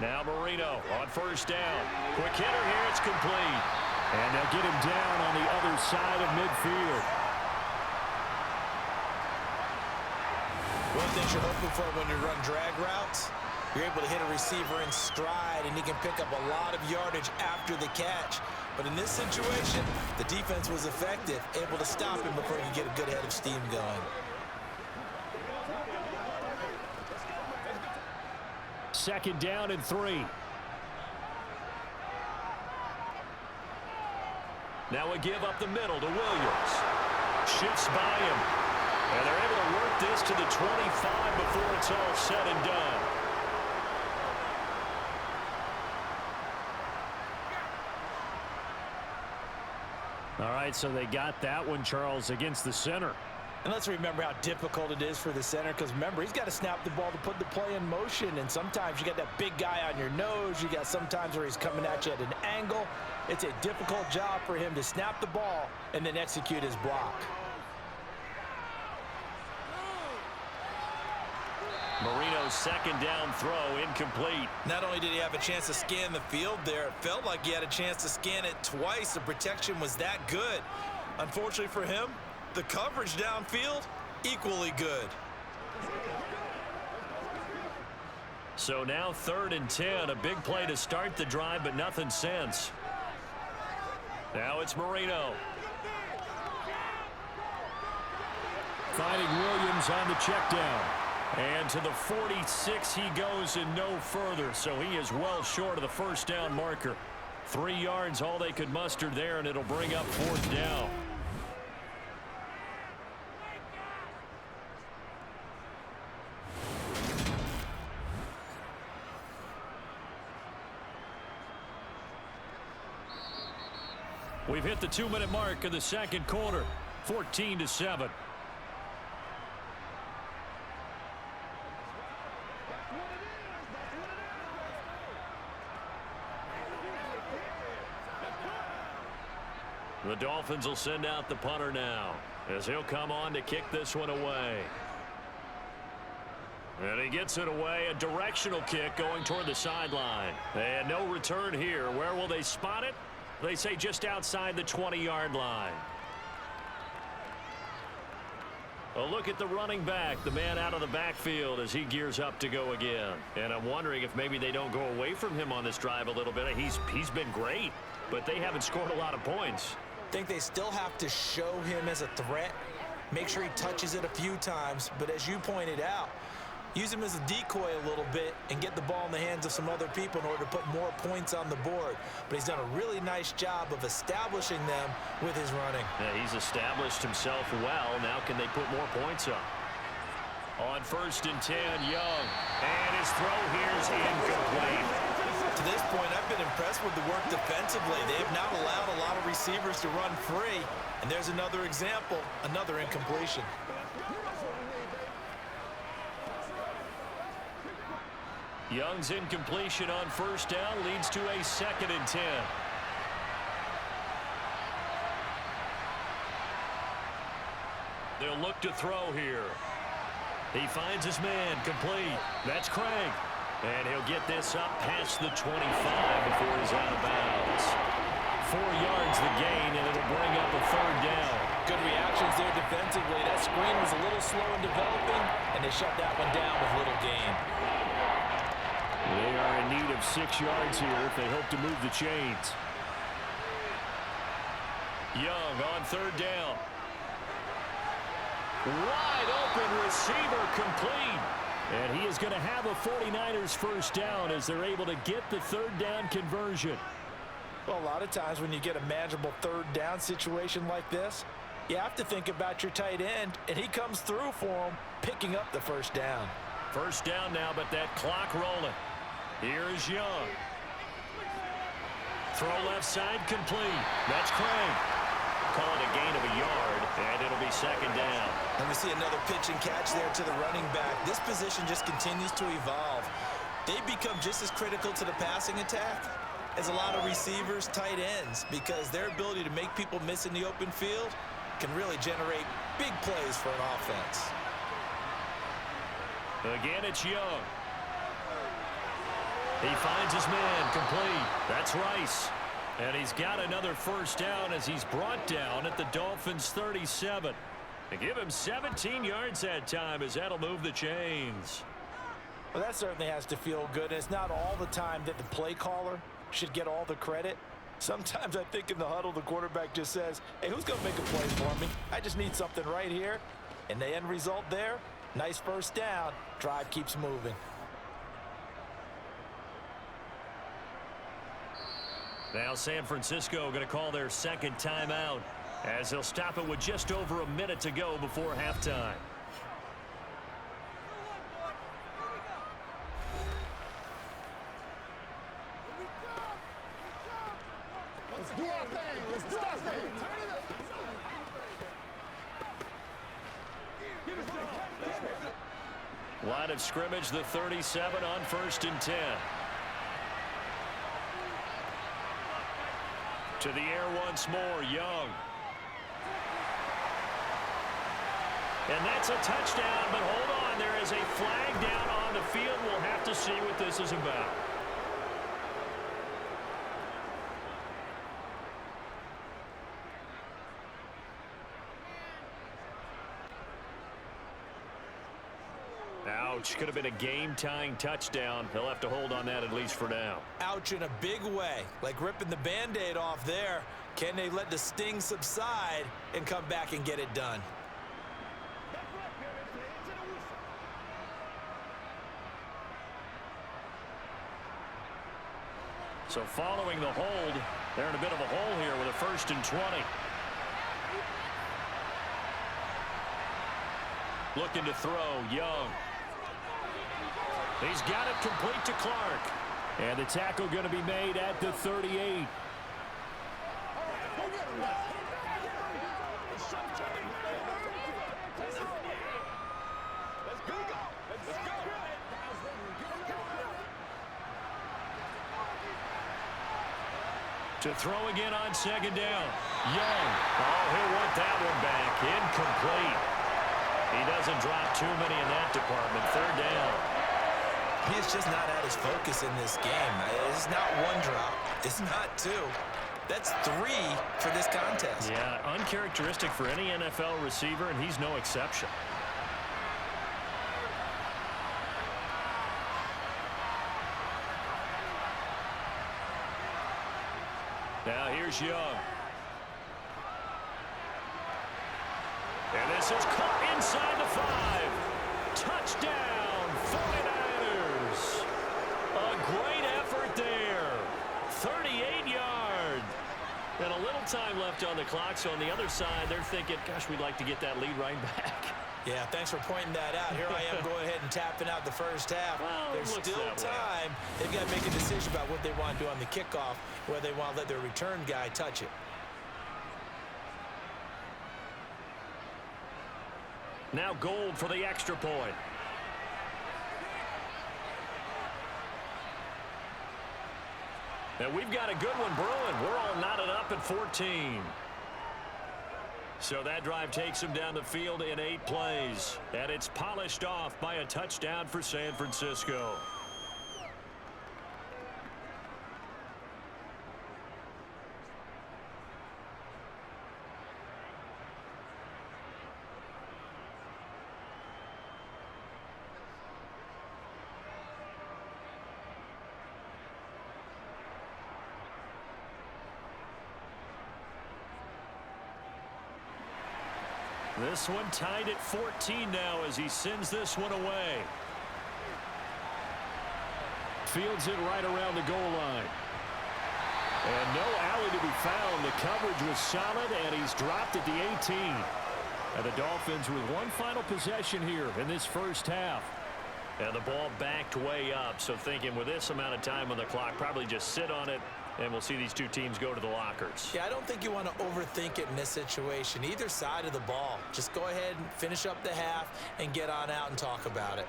Now Marino on 1st down. Quick hitter here, it's complete. And they'll get him down on the other side of midfield. One thing you're hoping for when you run drag routes, you're able to hit a receiver in stride, and he can pick up a lot of yardage after the catch. But in this situation, the defense was effective, able to stop him before he could get a good head of steam going. 2nd down and 3. Now a give up the middle to Williams. Shifts by him. And they're able to work this to the 25 before it's all said and done. All right, so they got that one, Charles, against the center. And let's remember how difficult it is for the center, because remember, he's got to snap the ball to put the play in motion, and sometimes you got that big guy on your nose. You got sometimes where he's coming at you at an angle. It's a difficult job for him to snap the ball and then execute his block. Marino second down throw incomplete. Not only did he have a chance to scan the field there, it felt like he had a chance to scan it twice. The protection was that good. Unfortunately for him, the coverage downfield, equally good. So now 3rd and 10, a big play to start the drive, but nothing since. Now it's Marino. Finding Williams on the check down. And to the 46 he goes and no further, so he is well short of the first down marker. 3 yards all they could muster there, and it'll bring up 4th down. We've hit the 2-minute mark of the second quarter, 14-7. The Dolphins will send out the punter now, as he'll come on to kick this one away. And he gets it away, a directional kick going toward the sideline. And no return here. Where will they spot it? They say just outside the 20-yard line. A look at the running back, the man out of the backfield as he gears up to go again. And I'm wondering if maybe they don't go away from him on this drive a little bit. He's been great, but they haven't scored a lot of points. I think they still have to show him as a threat, make sure he touches it a few times, but as you pointed out, use him as a decoy a little bit and get the ball in the hands of some other people in order to put more points on the board. But he's done a really nice job of establishing them with his running. Yeah, he's established himself well. Now can they put more points up? On 1st and 10, Young. And his throw here is incomplete. To this point, I've been impressed with the work defensively. They have not allowed a lot of receivers to run free. And there's another example, another incompletion. Young's incompletion on 1st down leads to a 2nd and 10. They'll look to throw here. He finds his man complete. That's Craig. And he'll get this up past the 25 before he's out of bounds. 4 yards the gain, and it'll bring up a 3rd down. Good reactions there defensively. That screen was a little slow in developing, and they shut that one down with little gain. They are in need of 6 yards here if they hope to move the chains. Young on 3rd down. Wide open receiver complete. And he is going to have a 49ers first down as they're able to get the 3rd down conversion. Well, a lot of times when you get a manageable 3rd down situation like this, you have to think about your tight end, and he comes through for him, picking up the 1st down. 1st down now, but that clock rolling. Here is Young. Throw left side complete. That's Craig. Call it a gain of a yard, and it'll be 2nd down. And we see another pitch and catch there to the running back. This position just continues to evolve. They become just as critical to the passing attack as a lot of receivers, tight ends, because their ability to make people miss in the open field can really generate big plays for an offense. Again, it's Young. He finds his man complete. That's Rice. And he's got another 1st down as he's brought down at the Dolphins' 37. They give him 17 yards that time as that'll move the chains. Well, that certainly has to feel good. And it's not all the time that the play caller should get all the credit. Sometimes I think in the huddle, the quarterback just says, hey, who's going to make a play for me? I just need something right here. And the end result there, nice 1st down. Drive keeps moving. Now San Francisco going to call their 2nd timeout as they'll stop it with just over a minute to go before halftime. Let's do our thing. Let's do our thing. Line of scrimmage, the 37 on 1st and 10. To the air once more, Young. And that's a touchdown, but hold on. There is a flag down on the field. We'll have to see what this is about. Ouch. Could have been a game-tying touchdown. He'll have to hold on that at least for now. Ouch in a big way. Like ripping the Band-Aid off there. Can they let the sting subside and come back and get it done? So following the hold, they're in a bit of a hole here with a 1st and 20. Looking to throw, Young. He's got it complete to Clark. And the tackle going to be made at the 38. To throw again on 2nd down. Young. Oh, he'll want that one back. Incomplete. He doesn't drop too many in that department. 3rd down. He's just not at his focus in this game. It's not 1 drop. It's not 2. That's 3 for this contest. Yeah, uncharacteristic for any NFL receiver, and he's no exception. Now here's Young. And this is caught inside the 5. Touchdown, 49ers. A great effort there. 38 yards. And a little time left on the clock, so on the other side, they're thinking, gosh, we'd like to get that lead right back. Yeah, thanks for pointing that out. Here I am going ahead and tapping out the first half. Well, there's still time. They've got to make a decision about what they want to do on the kickoff, whether they want to let their return guy touch it. Now Gold for the extra point. And we've got a good one brewing. We're all knotted up at 14. So that drive takes him down the field in 8 plays. And it's polished off by a touchdown for San Francisco. This one tied at 14 now as he sends this one away. Fields it right around the goal line. And no alley to be found. The coverage was solid, and he's dropped at the 18. And the Dolphins with one final possession here in this first half. And the ball backed way up, so thinking with this amount of time on the clock, probably just sit on it, and we'll see these two teams go to the lockers. Yeah, I don't think you want to overthink it in this situation. Either side of the ball. Just go ahead and finish up the half and get on out and talk about it.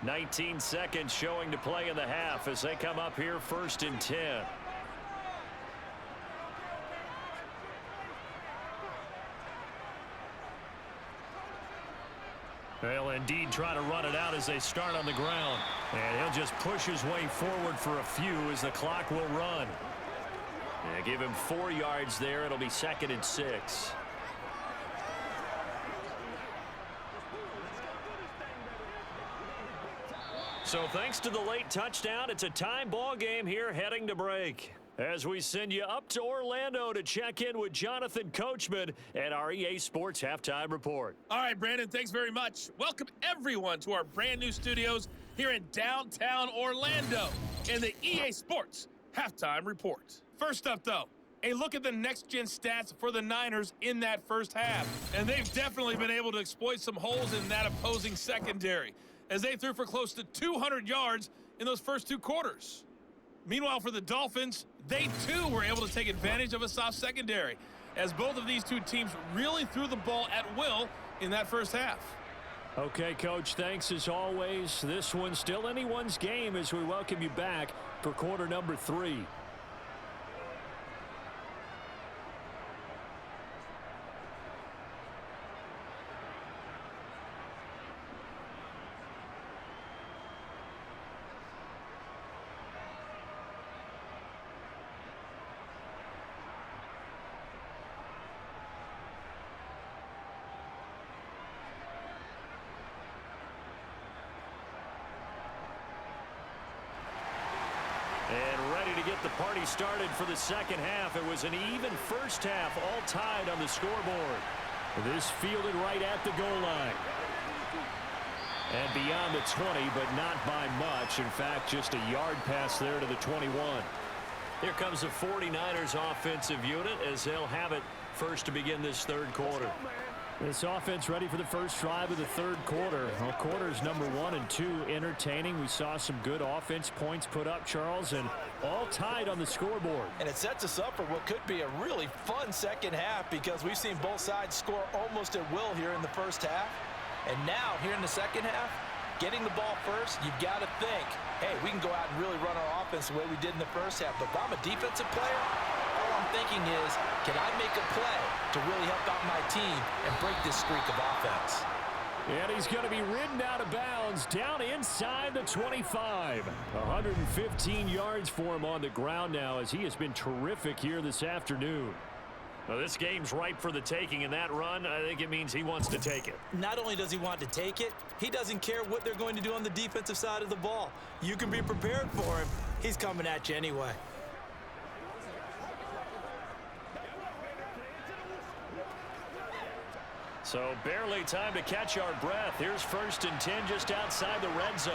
19 seconds showing to play in the half as they come up here 1st and 10. They'll indeed try to run it out as they start on the ground. And he'll just push his way forward for a few as the clock will run. Yeah, give him 4 yards there. It'll be 2nd and 6. So thanks to the late touchdown, it's a tie ball game here heading to break. As we send you up to Orlando to check in with Jonathan Coachman at our EA Sports Halftime Report. All right, Brandon, thanks very much. Welcome, everyone, to our brand-new studios here in downtown Orlando in the EA Sports Halftime Report. First up, though, a look at the next-gen stats for the Niners in that first half. And they've definitely been able to exploit some holes in that opposing secondary as they threw for close to 200 yards in those first 2 quarters. Meanwhile, for the Dolphins, they too were able to take advantage of a soft secondary as both of these two teams really threw the ball at will in that first half. Okay, Coach, thanks as always. This one's still anyone's game as we welcome you back for quarter number 3. already started for the second half. It was an even first half, all tied on the scoreboard. This fielded right at the goal line. And beyond the 20, but not by much. In fact, just a yard pass there to the 21. Here comes the 49ers offensive unit as they'll have it first to begin this third quarter. This offense ready for the first drive of the third quarter. Well, quarters number 1 and 2 entertaining. We saw some good offense points put up, Charles, and all tied on the scoreboard. And it sets us up for what could be a really fun second half because we've seen both sides score almost at will here in the first half. And now, here in the second half, getting the ball first, you've got to think, hey, we can go out and really run our offense the way we did in the first half. But if I'm a defensive player, all I'm thinking is, can I make a play to really help out my team and break this streak of offense? And he's going to be ridden out of bounds down inside the 25. 115 yards for him on the ground now as he has been terrific here this afternoon. Well, this game's ripe for the taking, and that run, I think it means he wants to take it. Not only does he want to take it, he doesn't care what they're going to do on the defensive side of the ball. You can be prepared for him. He's coming at you anyway. So barely time to catch our breath. Here's 1st and 10 just outside the red zone.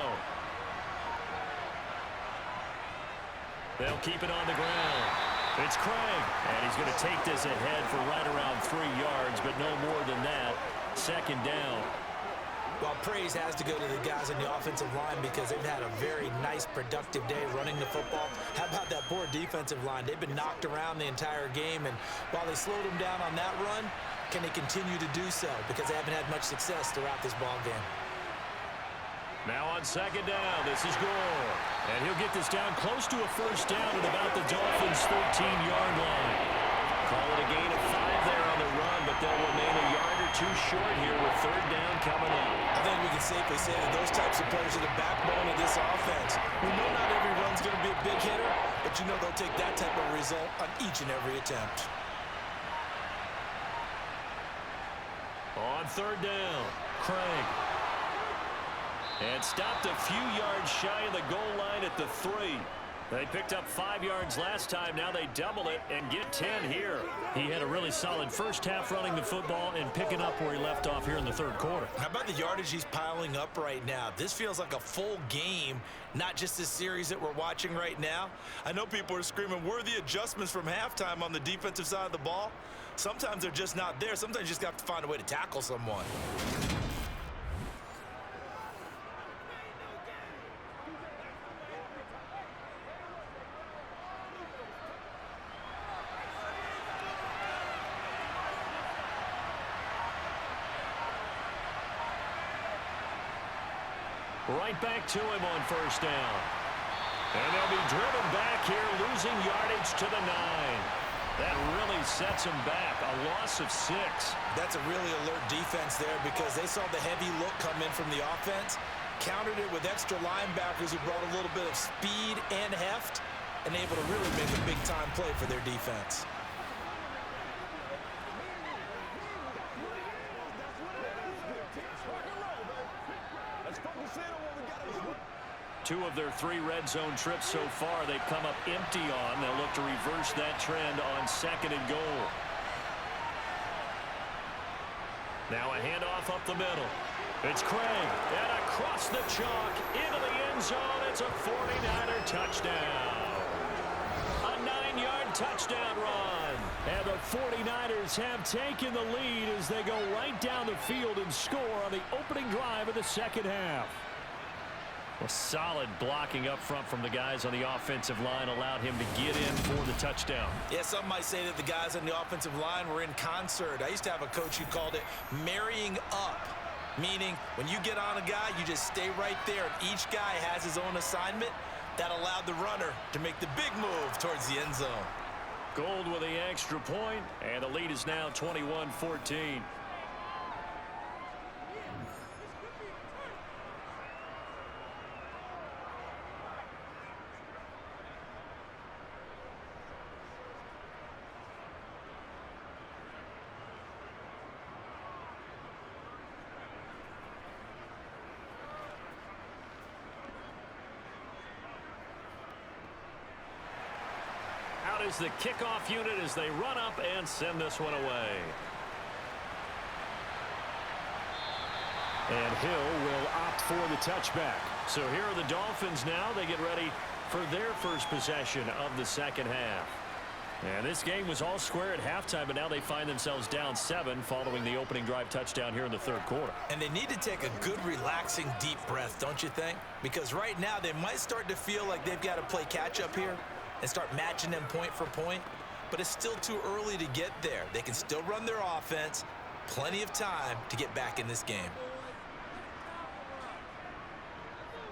They'll keep it on the ground. It's Craig, and he's going to take this ahead for right around 3 yards, but no more than that. Second down. Well, praise has to go to the guys in the offensive line because they've had a very nice, productive day running the football. How about that poor defensive line? They've been knocked around the entire game, and while they slowed them down on that run, can they continue to do so? Because they haven't had much success throughout this ball game. Now on second down, this is Gore. And he'll get this down close to a first down at about the Dolphins' 13-yard line. Call it a gain of 5 there on the run, but they'll remain a yard or 2 short here with third down coming up. I think we can safely say that those types of players are the backbone of this offense. We know not every run's going to be a big hitter, but you know they'll take that type of result on each and every attempt. On third down, Craig. And stopped a few yards shy of the goal line at the 3. They picked up 5 yards last time. Now they double it and get 10 here. He had a really solid first half running the football and picking up where he left off here in the third quarter. How about the yardage he's piling up right now? This feels like a full game, not just this series that we're watching right now. I know people are screaming, worthy adjustments from halftime on the defensive side of the ball. Sometimes they're just not there. Sometimes you just have to find a way to tackle someone. Right back to him on first down. And they'll be driven back here, losing yardage to the 9. That really sets him back, a loss of 6. That's a really alert defense there because they saw the heavy look come in from the offense, countered it with extra linebackers who brought a little bit of speed and heft, and able to really make a big-time play for their defense. Two of their 3 red zone trips so far they've come up empty on. They'll look to reverse that trend on second and goal. Now a handoff up the middle. It's Craig, and across the chalk into the end zone. It's a 49er touchdown. A 9-yard touchdown run. And the 49ers have taken the lead as they go right down the field and score on the opening drive of the second half. A solid blocking up front from the guys on the offensive line allowed him to get in for the touchdown. Yeah, some might say that the guys on the offensive line were in concert. I used to have a coach who called it marrying up, meaning when you get on a guy, you just stay right there, and each guy has his own assignment. That allowed the runner to make the big move towards the end zone. Gold with the extra point, and the lead is now 21-14. is the kickoff unit as they run up and send this one away. And Hill will opt for the touchback. So here are the Dolphins now. They get ready for their first possession of the second half. And this game was all square at halftime, but now they find themselves down 7 following the opening drive touchdown here in the third quarter. And they need to take a good, relaxing, deep breath, don't you think? Because right now they might start to feel like they've got to play catch-up here and start matching them point for point. But it's still too early to get there. They can still run their offense. Plenty of time to get back in this game.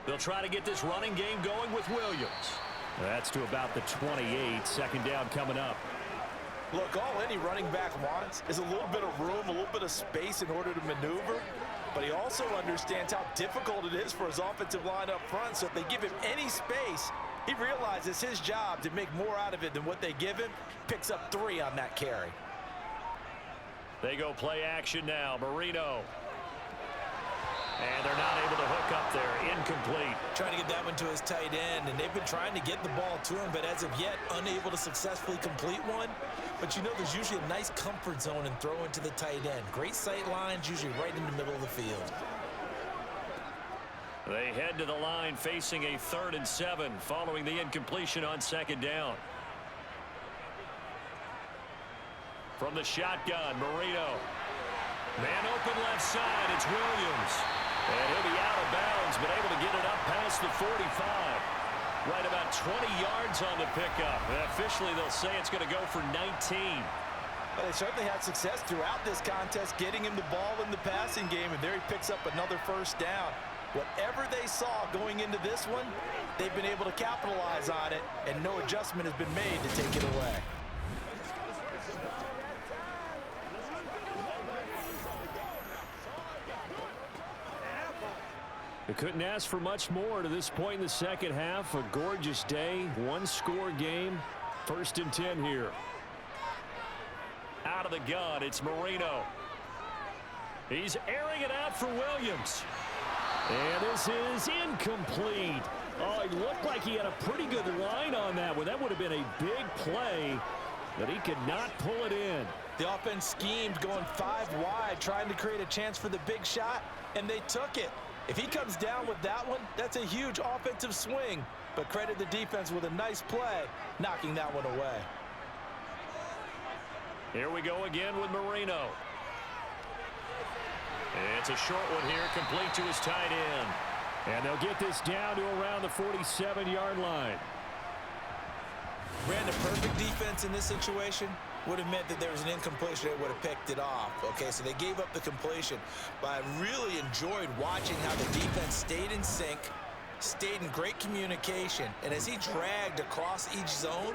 They'll try to get this running game going with Williams. That's to about the 28. Second down coming up. Look, all any running back wants is a little bit of room, a little bit of space in order to maneuver. But he also understands how difficult it is for his offensive line up front. So if they give him any space, he realizes his job to make more out of it than what they give him. Picks up 3 on that carry. They go play action now. Marino. And they're not able to hook up there. Incomplete. Trying to get that one to his tight end, and they've been trying to get the ball to him, but as of yet, unable to successfully complete one. But you know there's usually a nice comfort zone and throw into the tight end. Great sight lines, usually right in the middle of the field. They head to the line facing a 3rd and 7 following the incompletion on second down. From the shotgun, Marino. Man open left side, it's Williams. And he'll be out of bounds, but able to get it up past the 45. Right about 20 yards on the pickup. And officially, they'll say it's going to go for 19. Well, they certainly had success throughout this contest, getting him the ball in the passing game, and there he picks up another first down. Whatever they saw going into this one, they've been able to capitalize on it, and no adjustment has been made to take it away. They couldn't ask for much more to this point in the second half. A gorgeous day, one-score game. 1st and 10 here. Out of the gun, it's Marino. He's airing it out for Williams. And this is incomplete. Oh, it looked like he had a pretty good line on that one. That would have been a big play, but he could not pull it in. The offense schemed going 5 wide, trying to create a chance for the big shot, and they took it. If he comes down with that one, that's a huge offensive swing. But credit the defense with a nice play, knocking that one away. Here we go again with Marino. It's a short one here, complete to his tight end. And they'll get this down to around the 47-yard line. Brandon, perfect defense in this situation would have meant that there was an incompletion that would have picked it off. Okay, so they gave up the completion. But I really enjoyed watching how the defense stayed in sync, stayed in great communication. And as he dragged across each zone,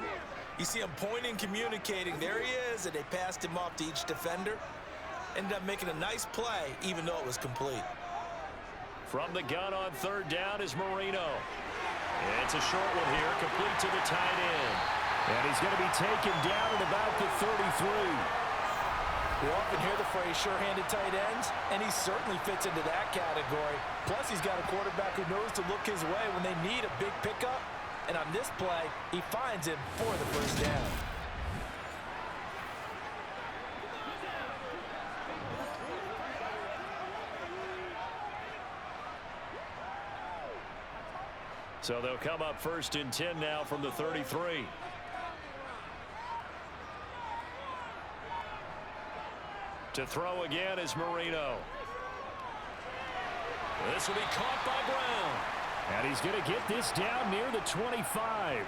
you see him pointing, communicating. There he is, and they passed him off to each defender. Ended up making a nice play, even though it was complete. From the gun on 3rd down is Marino. It's a short one here, complete to the tight end. And he's going to be taken down at about the 33. We often hear the phrase sure-handed tight ends, and he certainly fits into that category. Plus, he's got a quarterback who knows to look his way when they need a big pickup. And on this play, he finds him for the first down. So they'll come up 1st and 10 now from the 33. To throw again is Marino. This will be caught by Brown. And he's going to get this down near the 25.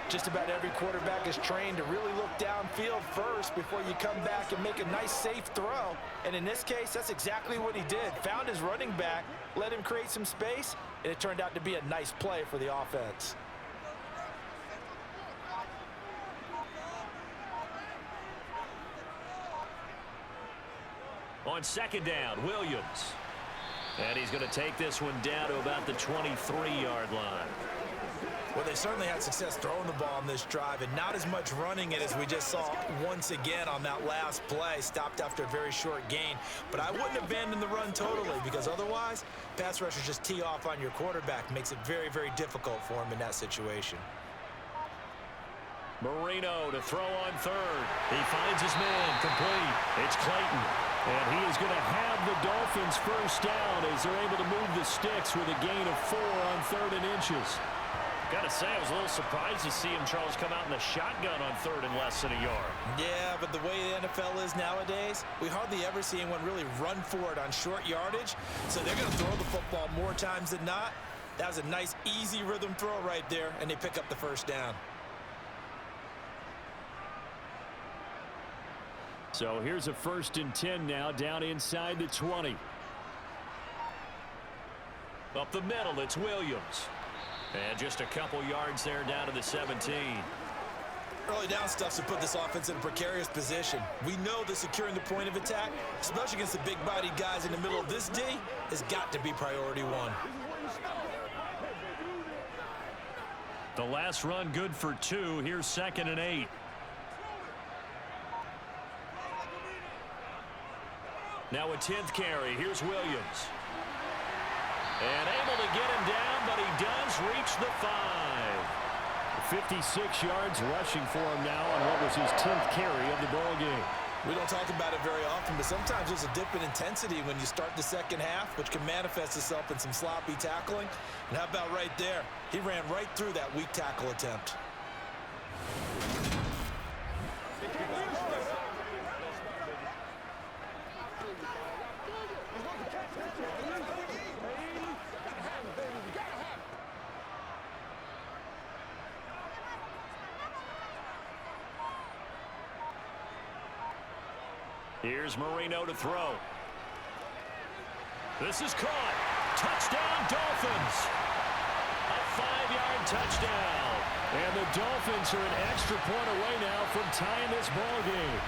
Just about every quarterback is trained to really look downfield first before you come back and make a nice, safe throw. And in this case, that's exactly what he did. Found his running back, let him create some space, and it turned out to be a nice play for the offense. On 2nd down, Williams. And he's going to take this one down to about the 23-yard line. Well, they certainly had success throwing the ball on this drive, and not as much running it as we just saw once again on that last play. Stopped after a very short gain. But I wouldn't abandon the run totally, because otherwise, pass rushers just tee off on your quarterback. Makes it very, very difficult for him in that situation. Marino to throw on third. He finds his man, complete. It's Clayton. And he is going to have the Dolphins first down as they're able to move the sticks with a gain of 4 on 3rd and inches. Got to say, I was a little surprised to see him, Charles, come out in the shotgun on 3rd and less than a yard. Yeah, but the way the NFL is nowadays, we hardly ever see anyone really run for it on short yardage. So they're going to throw the football more times than not. That was a nice, easy rhythm throw right there, and they pick up the first down. So here's a 1st and 10 now, down inside the 20. Up the middle, it's Williams. And just a couple yards there down to the 17. Early down stuff to put this offense in a precarious position. We know that securing the point of attack, especially against the big-bodied guys in the middle of this D, has got to be priority one. The last run good for 2. Here's 2nd and 8. Now a 10th carry. Here's Williams. And able to get him down, but he does reach the 5. 56 yards rushing for him now on what was his 10th carry of the ball game. We don't talk about it very often, but sometimes there's a dip in intensity when you start the second half, which can manifest itself in some sloppy tackling. And how about right there? He ran right through that weak tackle attempt. Here's Marino to throw. This is caught. Touchdown, Dolphins. A 5-yard touchdown. And the Dolphins are an extra point away now from tying this ball game.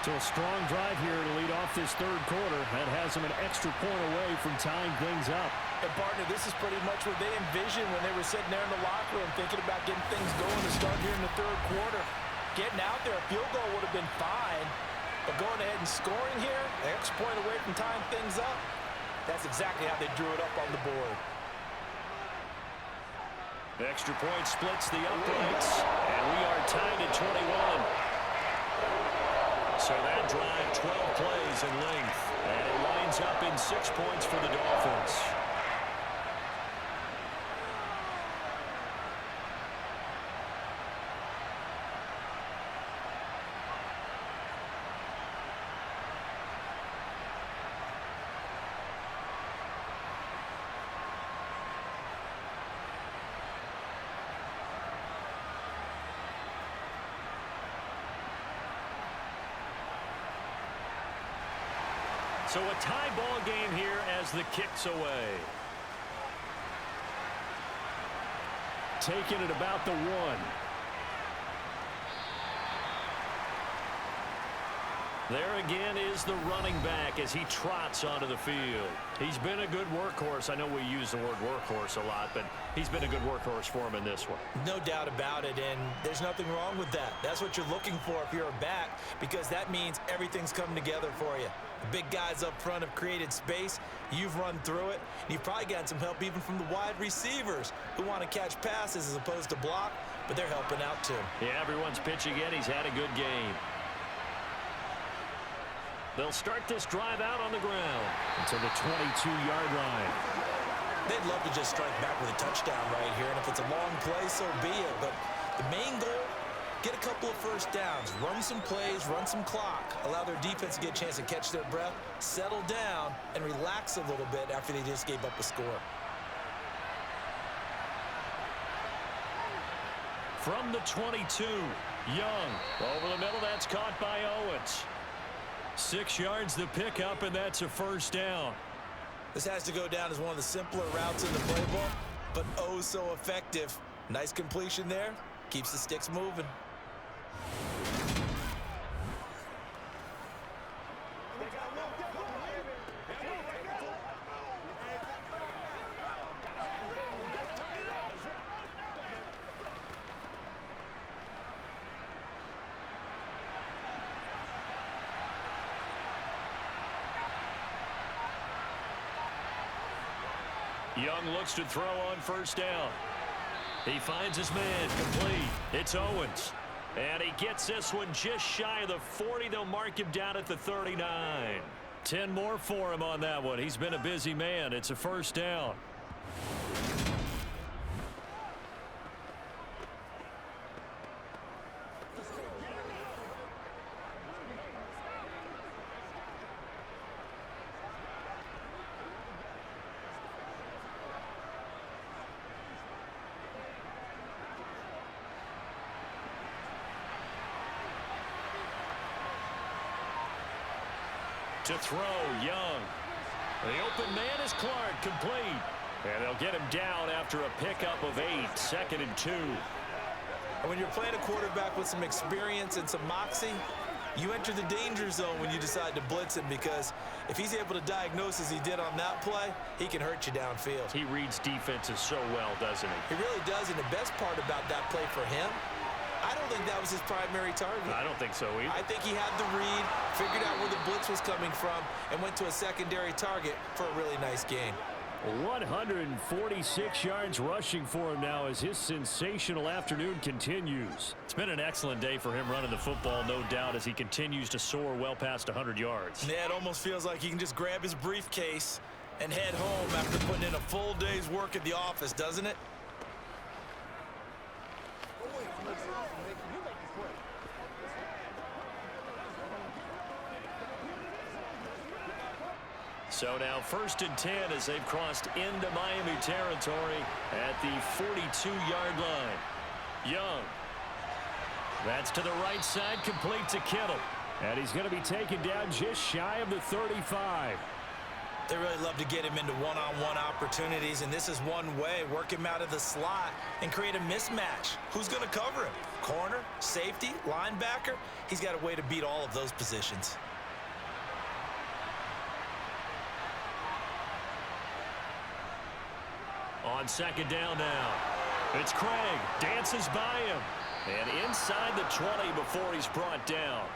So a strong drive here to lead off this 3rd quarter. That has them an extra point away from tying things up. And partner, this is pretty much what they envisioned when they were sitting there in the locker room thinking about getting things going to start here in the 3rd quarter. Getting out there, a field goal would have been fine. But going ahead and scoring here, an extra point away from tying things up, that's exactly how they drew it up on the board. The extra point splits the uprights, and we are tied at 21. So that drive, 12 plays in length, and it lines up in 6 points for the Dolphins. So a tie ball game here as the kick's away. Taking it about the 1. There again is the running back as he trots onto the field. He's been a good workhorse. I know we use the word workhorse a lot, but he's been a good workhorse for him in this one. No doubt about it, and there's nothing wrong with that. That's what you're looking for if you're a back, because that means everything's coming together for you. The big guys up front have created space. You've run through it. And you've probably gotten some help even from the wide receivers who want to catch passes as opposed to block, but they're helping out too. Yeah, everyone's pitching in. He's had a good game. They'll start this drive out on the ground until the 22-yard line. They'd love to just strike back with a touchdown right here, and if it's a long play, so be it. But the main goal, get a couple of first downs, run some plays, run some clock, allow their defense to get a chance to catch their breath, settle down, and relax a little bit after they just gave up a score. From the 22, Young. Over the middle, that's caught by Owens. 6 yards the pickup, and that's a first down. This has to go down as one of the simpler routes in the playbook, but oh so effective. Nice completion there. Keeps the sticks moving. Young looks to throw on first down. He finds his man complete. It's Owens. And he gets this one just shy of the 40. They'll mark him down at the 39. 10 more for him on that one. He's been a busy man. It's a first down. To throw, Young. The open man is Clark, complete. And they'll get him down after a pickup of 8, 2nd and 2. And when you're playing a quarterback with some experience and some moxie, you enter the danger zone when you decide to blitz him, because if he's able to diagnose as he did on that play, he can hurt you downfield. He reads defenses so well, doesn't he? He really does, and the best part about that play for him, I don't think that was his primary target. I don't think so either. I think he had the read, figured out where the blitz was coming from, and went to a secondary target for a really nice gain. 146 yards rushing for him now as his sensational afternoon continues. It's been an excellent day for him running the football, no doubt, as he continues to soar well past 100 yards. Yeah, it almost feels like he can just grab his briefcase and head home after putting in a full day's work at the office, doesn't it? So now 1st and 10 as they've crossed into Miami territory at the 42-yard line. Young. That's to the right side, complete to Kittle. And he's going to be taken down just shy of the 35. They really love to get him into one-on-one opportunities, and this is one way. Work him out of the slot and create a mismatch. Who's going to cover him? Corner, safety, linebacker? He's got a way to beat all of those positions. On 2nd down now. It's Craig. Dances by him. And inside the 20 before he's brought down.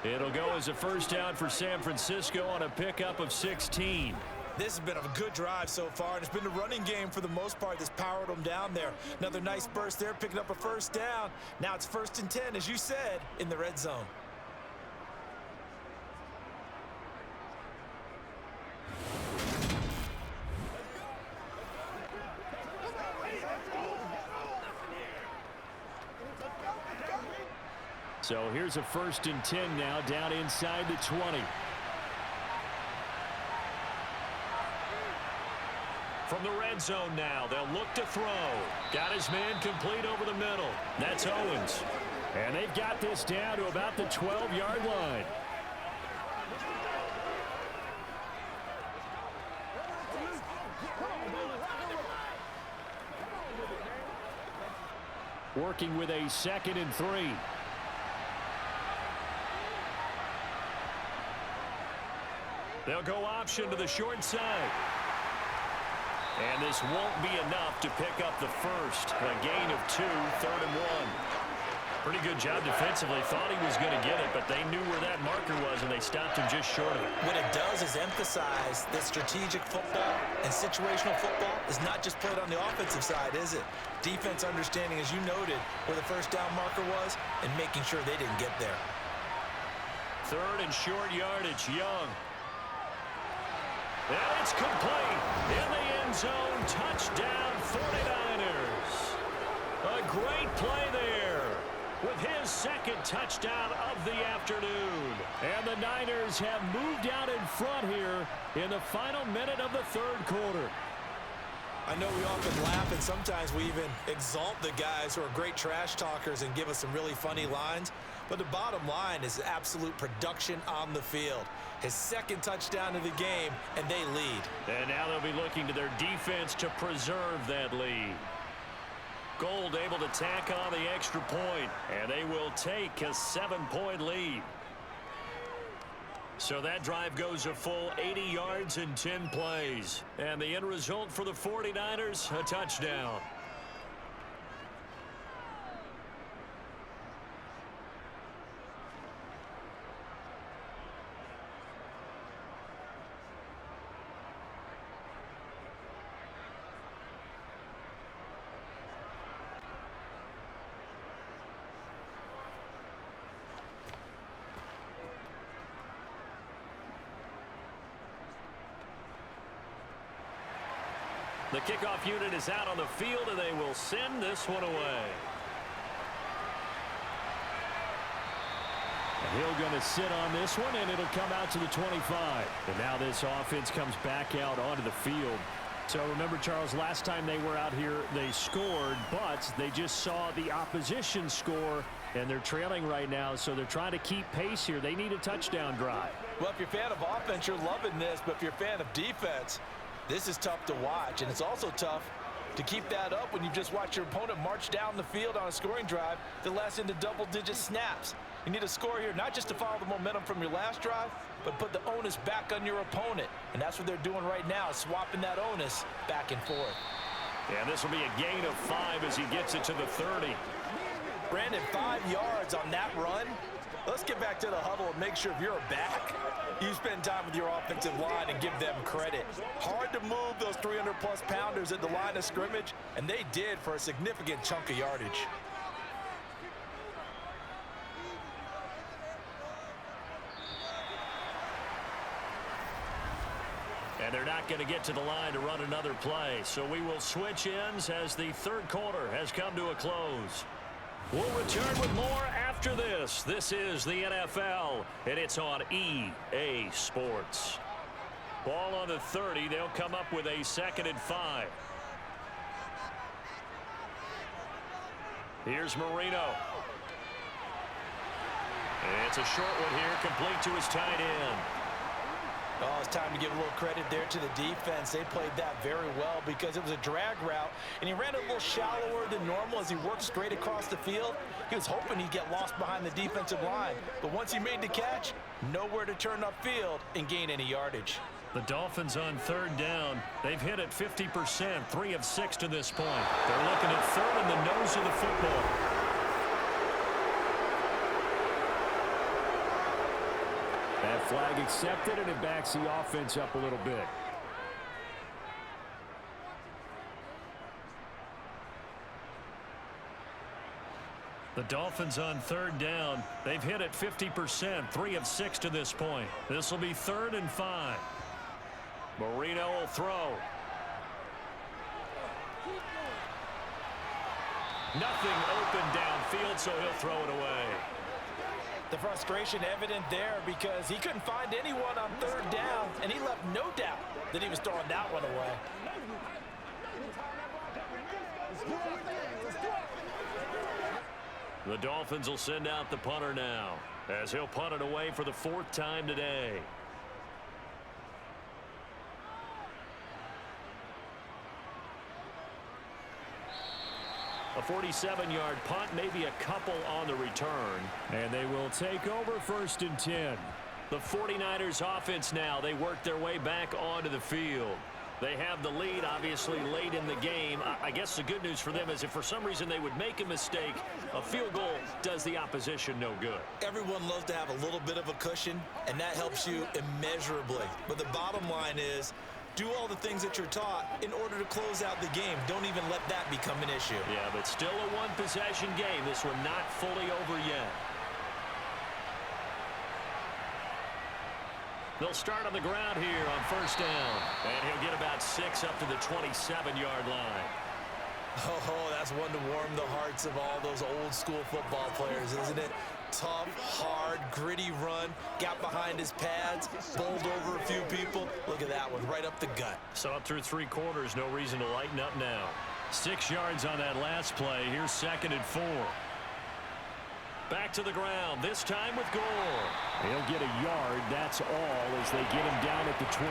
It'll go as a first down for San Francisco on a pickup of 16. This has been a good drive so far, and it's been the running game for the most part that's powered them down there. Another nice burst there, picking up a first down. Now it's 1st and 10, as you said, in the red zone. So here's a 1st and 10 now, down inside the 20. From the red zone now, they'll look to throw. Got his man complete over the middle. That's Owens. And they've got this down to about the 12-yard line. Working with a 2nd and 3. They'll go option to the short side. And this won't be enough to pick up the first. A gain of 2, 3rd and 1. Pretty good job defensively. Thought he was going to get it, but they knew where that marker was, and they stopped him just short of it. What it does is emphasize that strategic football and situational football is not just played on the offensive side, is it? Defense understanding, as you noted, where the first down marker was and making sure they didn't get there. 3rd and short yardage, Young. And it's complete. In the end zone, touchdown 49ers. A great play there with his 2nd touchdown of the afternoon. And the Niners have moved out in front here in the final minute of the 3rd quarter. I know we often laugh, and sometimes we even exalt the guys who are great trash talkers and give us some really funny lines. But the bottom line is absolute production on the field. His 2nd touchdown of the game, and they lead. And now they'll be looking to their defense to preserve that lead. Gold able to tack on the extra point, and they will take a 7-point lead. So that drive goes a full 80 yards in 10 plays. And the end result for the 49ers, a touchdown. The kickoff unit is out on the field, and they will send this one away. He'll going to sit on this one, and it'll come out to the 25. And now this offense comes back out onto the field. So remember, Charles, last time they were out here, they scored, but they just saw the opposition score, and they're trailing right now, so they're trying to keep pace here. They need a touchdown drive. Well, if you're a fan of offense, you're loving this, but if you're a fan of defense, this is tough to watch, and it's also tough to keep that up when you just watch your opponent march down the field on a scoring drive that lasts into double-digit snaps. You need a score here, not just to follow the momentum from your last drive, but put the onus back on your opponent. And that's what they're doing right now, swapping that onus back and forth. And this will be a gain of 5 as he gets it to the 30. Brandon, 5 yards on that run. Let's get back to the huddle and make sure if you're a back, you spend time with your offensive line and give them credit. Hard to move those 300-plus pounders at the line of scrimmage, and they did for a significant chunk of yardage. And they're not going to get to the line to run another play. So we will switch ends as the third quarter has come to a close. We'll return with more after this. This is the NFL, and it's on EA Sports. Ball on the 30. They'll come up with a 2nd and 5. Here's Marino. And it's a short one here, complete to his tight end. Oh, it's time to give a little credit there to the defense. They played that very well because it was a drag route, and he ran a little shallower than normal as he worked straight across the field. He was hoping he'd get lost behind the defensive line, but once he made the catch, nowhere to turn upfield and gain any yardage. The Dolphins on 3rd down. They've hit it 50%, 3 of 6 to this point. They're looking at 3rd in the nose of the football. That flag accepted, and it backs the offense up a little bit. The Dolphins on 3rd down. They've hit it 50%, 3 of 6 to this point. This will be 3rd and 5. Marino will throw. Nothing open downfield, so he'll throw it away. The frustration evident there because he couldn't find anyone on 3rd down, and he left no doubt that he was throwing that one away. The Dolphins will send out the punter now as he'll punt it away for the 4th time today. A 47-yard punt, maybe a couple on the return. And they will take over 1st and 10. The 49ers offense now, they work their way back onto the field. They have the lead, obviously, late in the game. I guess the good news for them is if for some reason they would make a mistake, a field goal does the opposition no good. Everyone loves to have a little bit of a cushion, and that helps you immeasurably. But the bottom line is, do all the things that you're taught in order to close out the game. Don't even let that become an issue. Yeah, but still a one-possession game. This one not fully over yet. They'll start on the ground here on 1st down. And he'll get about 6 up to the 27-yard line. Oh, that's one to warm the hearts of all those old-school football players, isn't it? Tough, hard, gritty run, got behind his pads, bowled over a few people. Look at that one, right up the gut. So up through 3 quarters, no reason to lighten up now. 6 yards on that last play. Here's 2nd and 4. Back to the ground, this time with Gore. He'll get a yard, that's all, as they get him down at the 28.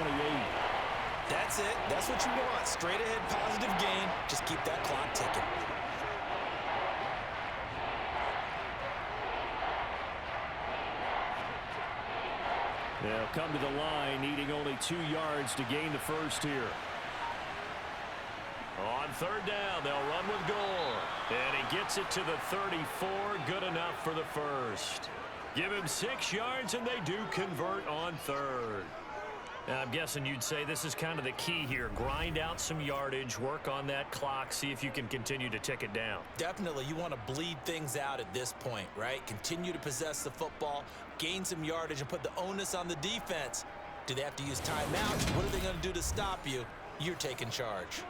That's it. That's what you want. Straight ahead, positive gain. Just keep that clock ticking. They'll come to the line, needing only 2 yards to gain the 1st here. On 3rd down, they'll run with Gore. And he gets it to the 34, good enough for the 1st. Give him 6 yards, and they do convert on 3rd. Now, I'm guessing you'd say this is kind of the key here. Grind out some yardage, work on that clock, see if you can continue to tick it down. Definitely, you want to bleed things out at this point, right? Continue to possess the football, gain some yardage, and put the onus on the defense. Do they have to use timeouts? What are they going to do to stop you? You're taking charge.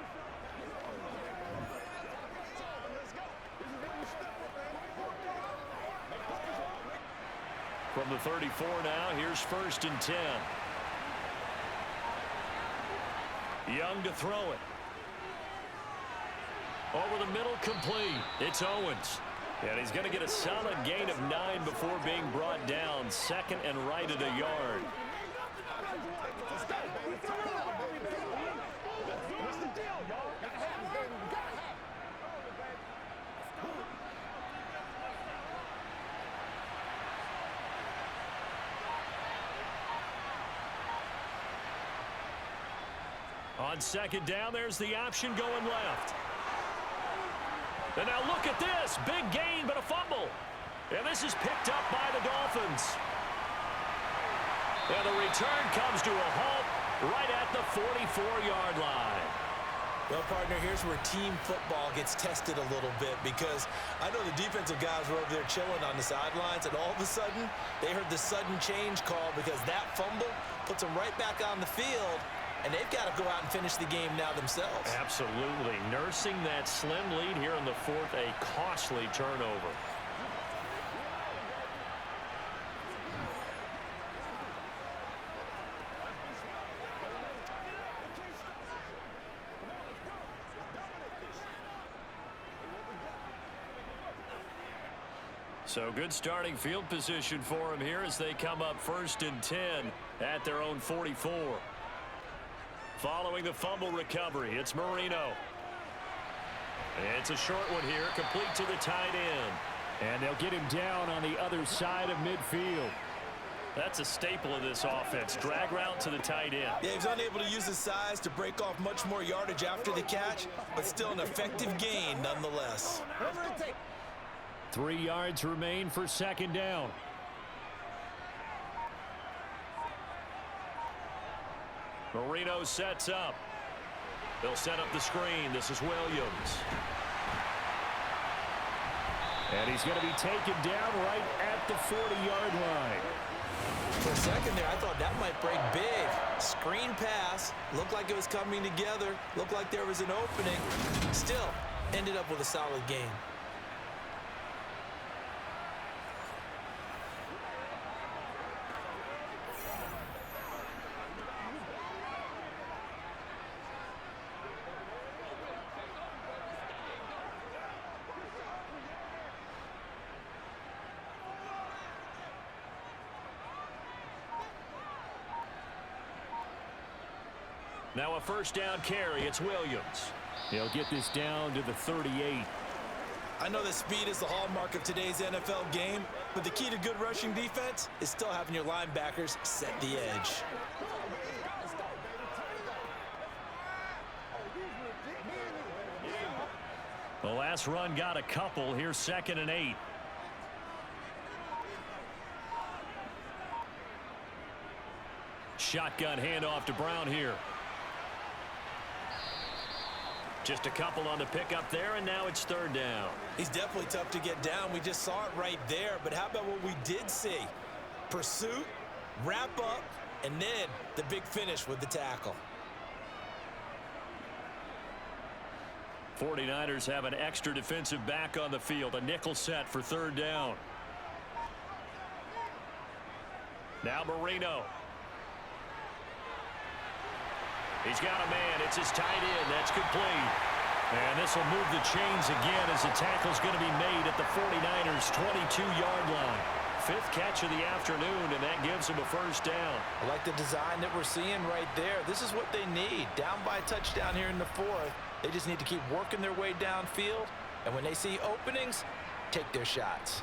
From the 34 now, here's 1st and 10. Young to throw it. Over the middle, complete. It's Owens. And he's going to get a solid gain of 9 before being brought down. 2nd and right at a yard. On 2nd down, there's the option going left. And now look at this. Big gain, but a fumble. And this is picked up by the Dolphins. And the return comes to a halt right at the 44-yard line. Well, partner, here's where team football gets tested a little bit, because I know the defensive guys were over there chilling on the sidelines, and all of a sudden, they heard the sudden change call because that fumble puts them right back on the field, and they've got to go out and finish the game now themselves. Absolutely. Nursing that slim lead here in the 4th, a costly turnover. So good starting field position for him here as they come up 1st and 10 at their own 44. Following the fumble recovery, it's Marino. It's a short one here, complete to the tight end. And they'll get him down on the other side of midfield. That's a staple of this offense. Drag route to the tight end. Yeah, he's unable to use his size to break off much more yardage after the catch, but still an effective gain nonetheless. 3 yards remain for 2nd down. Marino sets up. They'll set up the screen. This is Williams. And he's going to be taken down right at the 40-yard line. For a second there, I thought that might break big. Screen pass. Looked like it was coming together. Looked like there was an opening. Still, ended up with a solid game. Now a 1st down carry. It's Williams. He'll get this down to the 38. I know that speed is the hallmark of today's NFL game, but the key to good rushing defense is still having your linebackers set the edge. The last run got a couple. Here's 2nd and 8. Shotgun handoff to Brown here. Just a couple on the pickup there, and now it's 3rd down. He's definitely tough to get down. We just saw it right there. But how about what we did see? Pursuit, wrap up, and then the big finish with the tackle. 49ers have an extra defensive back on the field. A nickel set for 3rd down. Now Marino. He's got a man. It's his tight end. That's complete. And this will move the chains again as the tackle's going to be made at the 49ers' 22-yard line. 5th catch of the afternoon, and that gives him a 1st down. I like the design that we're seeing right there. This is what they need. Down by a touchdown here in the 4th. They just need to keep working their way downfield. And when they see openings, take their shots.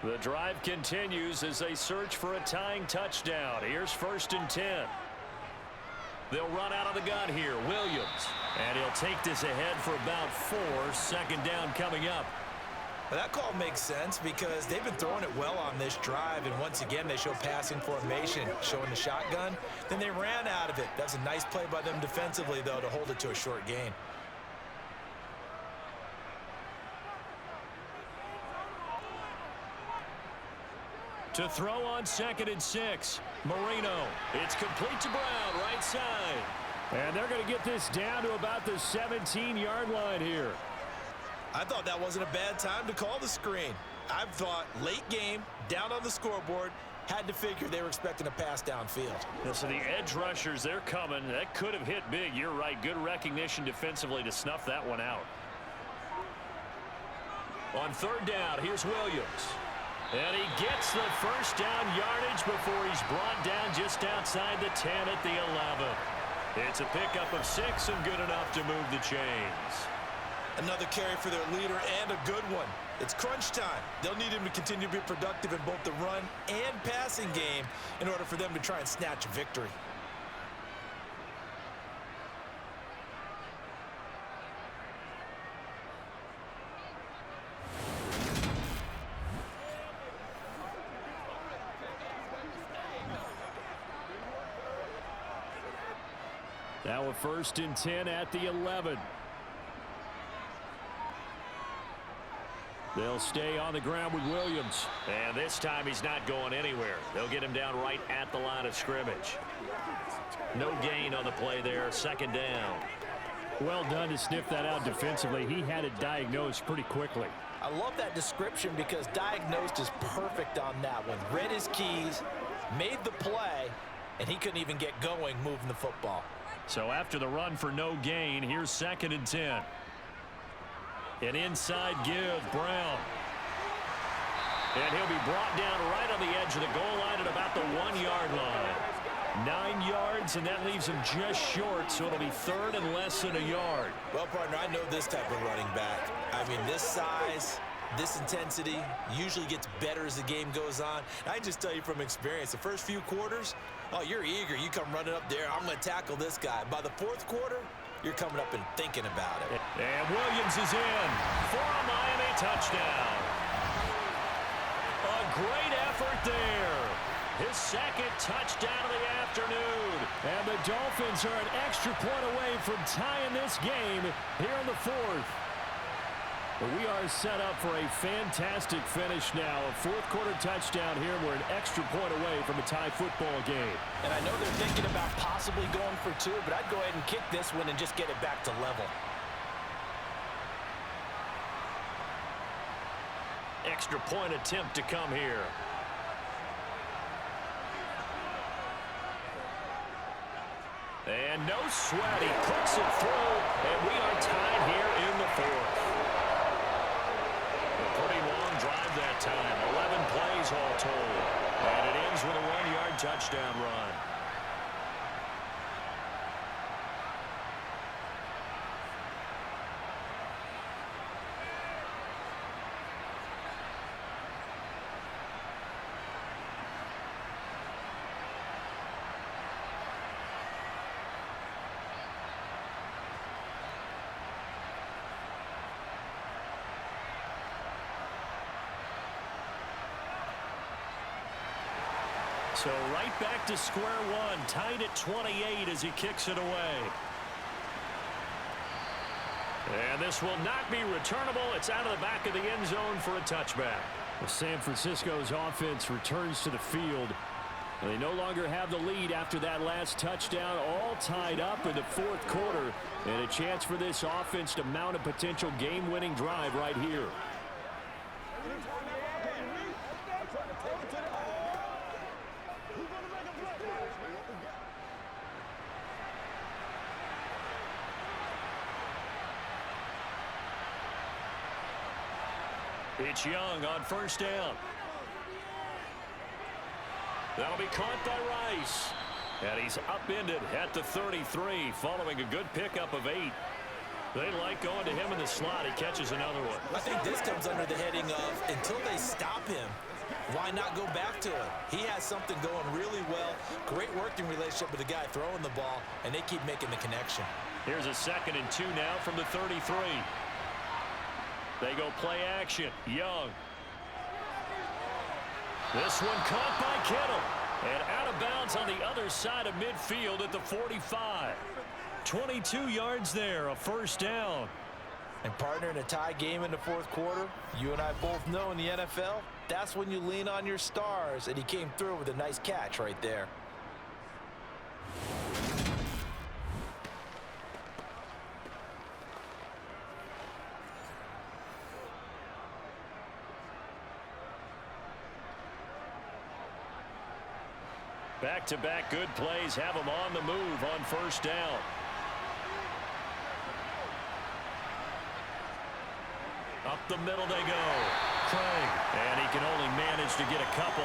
The drive continues as they search for a tying touchdown. Here's 1st and 10. They'll run out of the gun here. Williams. And he'll take this ahead for about 4. 2nd down coming up. Well, that call makes sense because they've been throwing it well on this drive, and once again they show passing formation, showing the shotgun. Then they ran out of it. That was a nice play by them defensively, though, to hold it to a short gain. To throw on 2nd and 6. Marino. It's complete to Brown, right side. And they're going to get this down to about the 17-yard line here. I thought that wasn't a bad time to call the screen. I thought late game, down on the scoreboard, had to figure they were expecting a pass downfield. So the edge rushers, they're coming. That could have hit big. You're right. Good recognition defensively to snuff that one out. On 3rd down, here's Williams. And he gets the first down yardage before he's brought down just outside the 10 at the 11. It's a pickup of 6 and good enough to move the chains. Another carry for their leader and a good one. It's crunch time. They'll need him to continue to be productive in both the run and passing game in order for them to try and snatch a victory. Now a 1st and 10 at the 11. They'll stay on the ground with Williams. And this time he's not going anywhere. They'll get him down right at the line of scrimmage. No gain on the play there. 2nd down. Well done to sniff that out defensively. He had it diagnosed pretty quickly. I love that description because diagnosed is perfect on that one. Read his keys, made the play, and he couldn't even get going moving the football. So after the run for no gain, here's 2nd and 10. An inside give, Brown. And he'll be brought down right on the edge of the goal line at about the 1-yard line. 9 yards, and that leaves him just short, so it'll be 3rd and less than a yard. Well, partner, I know this type of running back. I mean, this size, this intensity usually gets better as the game goes on. I just tell you from experience, the first few quarters, oh, you're eager. You come running up there, I'm going to tackle this guy. By the 4th quarter, you're coming up and thinking about it. And Williams is in for a Miami touchdown. A great effort there. His 2nd touchdown of the afternoon. And the Dolphins are an extra point away from tying this game here in the 4th. But we are set up for a fantastic finish now. A 4th quarter touchdown here. We're an extra point away from a tie football game. And I know they're thinking about possibly going for 2, but I'd go ahead and kick this one and just get it back to level. Extra point attempt to come here. And no sweat. He puts it through, and we are tied here in the 4th. A pretty long drive that time. 11 plays all told. And it ends with a 1-yard touchdown run. So right back to square one, tied at 28 as he kicks it away. And this will not be returnable. It's out of the back of the end zone for a touchback. Well, San Francisco's offense returns to the field. They no longer have the lead after that last touchdown, all tied up in the 4th quarter. And a chance for this offense to mount a potential game-winning drive right here. It's Young on 1st down. That'll be caught by Rice. And he's upended at the 33 following a good pickup of 8. They like going to him in the slot. He catches another one. I think this comes under the heading of until they stop him, why not go back to him? He has something going really well. Great working relationship with the guy throwing the ball, and they keep making the connection. Here's a 2nd and 2 now from the 33. They go play action. Young. This one caught by Kittle. And out of bounds on the other side of midfield at the 45. 22 yards there, a 1st down. And partner, in a tie game in the fourth quarter, you and I both know in the NFL, that's when you lean on your stars, and he came through with a nice catch right there. Back-to-back good plays have them on the move on first down. Up the middle they go. Craig. And he can only manage to get a couple.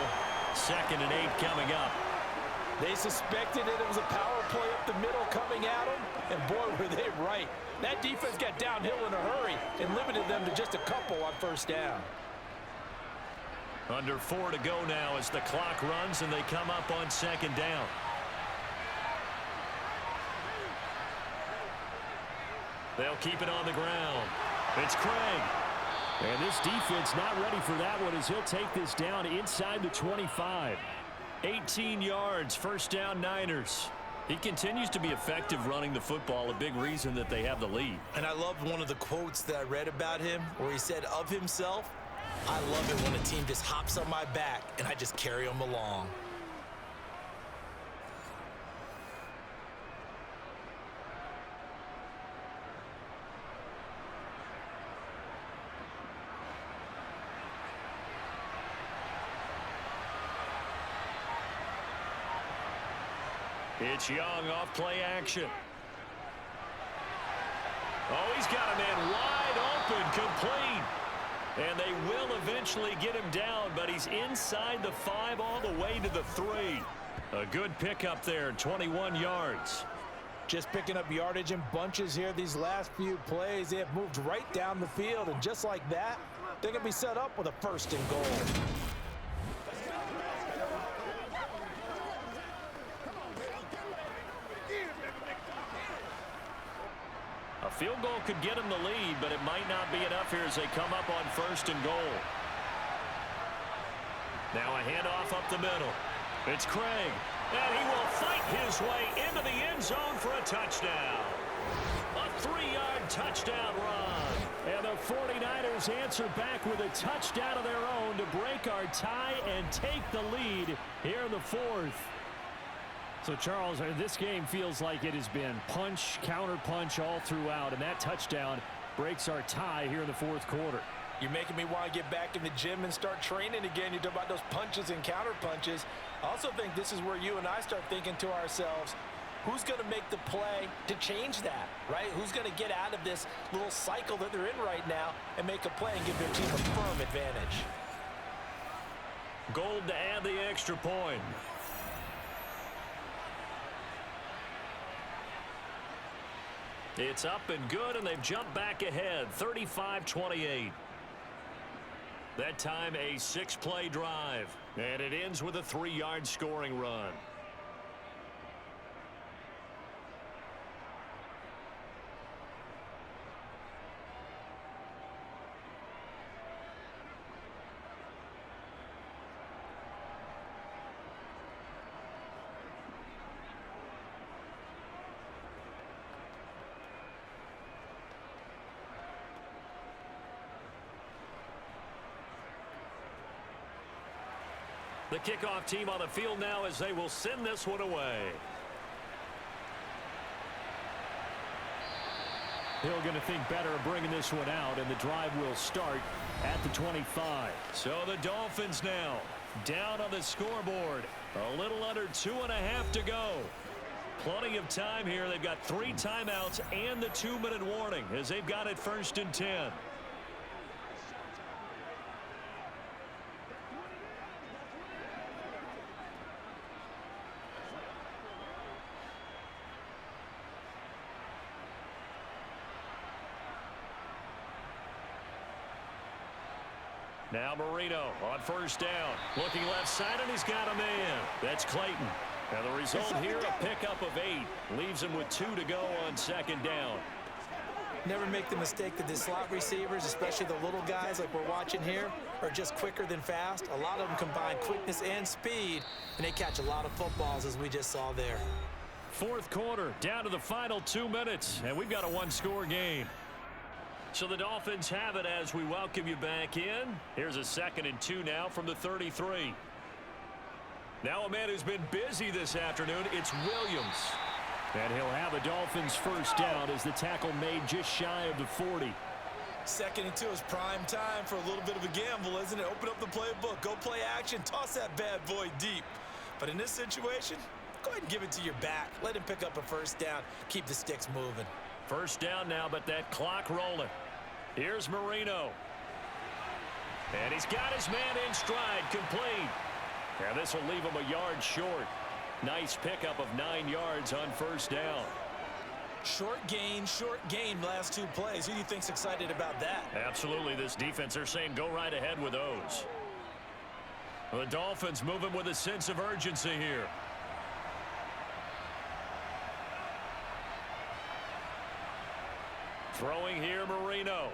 2nd and 8 coming up. They suspected that it was a power play up the middle coming at them, and boy, were they right. That defense got downhill in a hurry and limited them to just a couple on first down. Under 4 to go now as the clock runs and they come up on 2nd down. They'll keep it on the ground. It's Craig. And this defense not ready for that one as he'll take this down inside the 25. 18 yards, first down Niners. He continues to be effective running the football, a big reason that they have the lead. And I loved one of the quotes that I read about him where he said of himself, "I love it when a team just hops on my back and I just carry them along." It's Young off play action. Oh, he's got a man wide open, complete. And they will eventually get him down, but he's inside the 5 all the way to the 3. A good pickup there, 21 yards. Just picking up yardage in bunches here these last few plays. They have moved right down the field, and just like that, they're going to be set up with a 1st and goal. A field goal could get him the lead, but it might not be enough here as they come up on 1st and goal. Now a handoff up the middle. It's Craig, and he will fight his way into the end zone for a touchdown. A 3-yard touchdown run. And the 49ers answer back with a touchdown of their own to break our tie and take the lead here in the 4th. So, Charles, this game feels like it has been punch, counter-punch all throughout, and that touchdown breaks our tie here in the 4th quarter. You're making me want to get back in the gym and start training again. You talk about those punches and counter-punches. I also think this is where you and I start thinking to ourselves, who's going to make the play to change that, right? Who's going to get out of this little cycle that they're in right now and make a play and give their team a firm advantage? Gold to add the extra point. It's up and good, and they've jumped back ahead, 35-28. That time a 6-play drive, and it ends with a 3-yard scoring run. The kickoff team on the field now as they will send this one away. Hill going to think better of bringing this one out, and the drive will start at the 25. So the Dolphins now down on the scoreboard. A little under 2.5 to go. Plenty of time here. They've got 3 timeouts and the 2-minute warning as they've got it 1st and 10. Now Marino on 1st down. Looking left side, and he's got a man. That's Clayton. And the result here, a pickup of 8. Leaves him with 2 to go on 2nd down. Never make the mistake that the slot receivers, especially the little guys like we're watching here, are just quicker than fast. A lot of them combine quickness and speed, and they catch a lot of footballs, as we just saw there. 4th quarter, down to the final 2 minutes, and we've got a 1-score game. So the Dolphins have it as we welcome you back in. Here's a 2nd and 2 now from the 33. Now a man who's been busy this afternoon, it's Williams. And he'll have a Dolphins first down as the tackle made just shy of the 40. 2nd and 2 is prime time for a little bit of a gamble, isn't it? Open up the playbook, go play action, toss that bad boy deep. But in this situation, go ahead and give it to your back. Let him pick up a first down. Keep the sticks moving. First down now, but that clock rolling. Here's Marino. And he's got his man in stride, complete. And this will leave him a yard short. Nice pickup of 9 yards on first down. Short gain, last 2 plays. Who do you think's excited about that? Absolutely, this defense, they're saying go right ahead with those. The Dolphins moving with a sense of urgency here. Throwing here, Marino.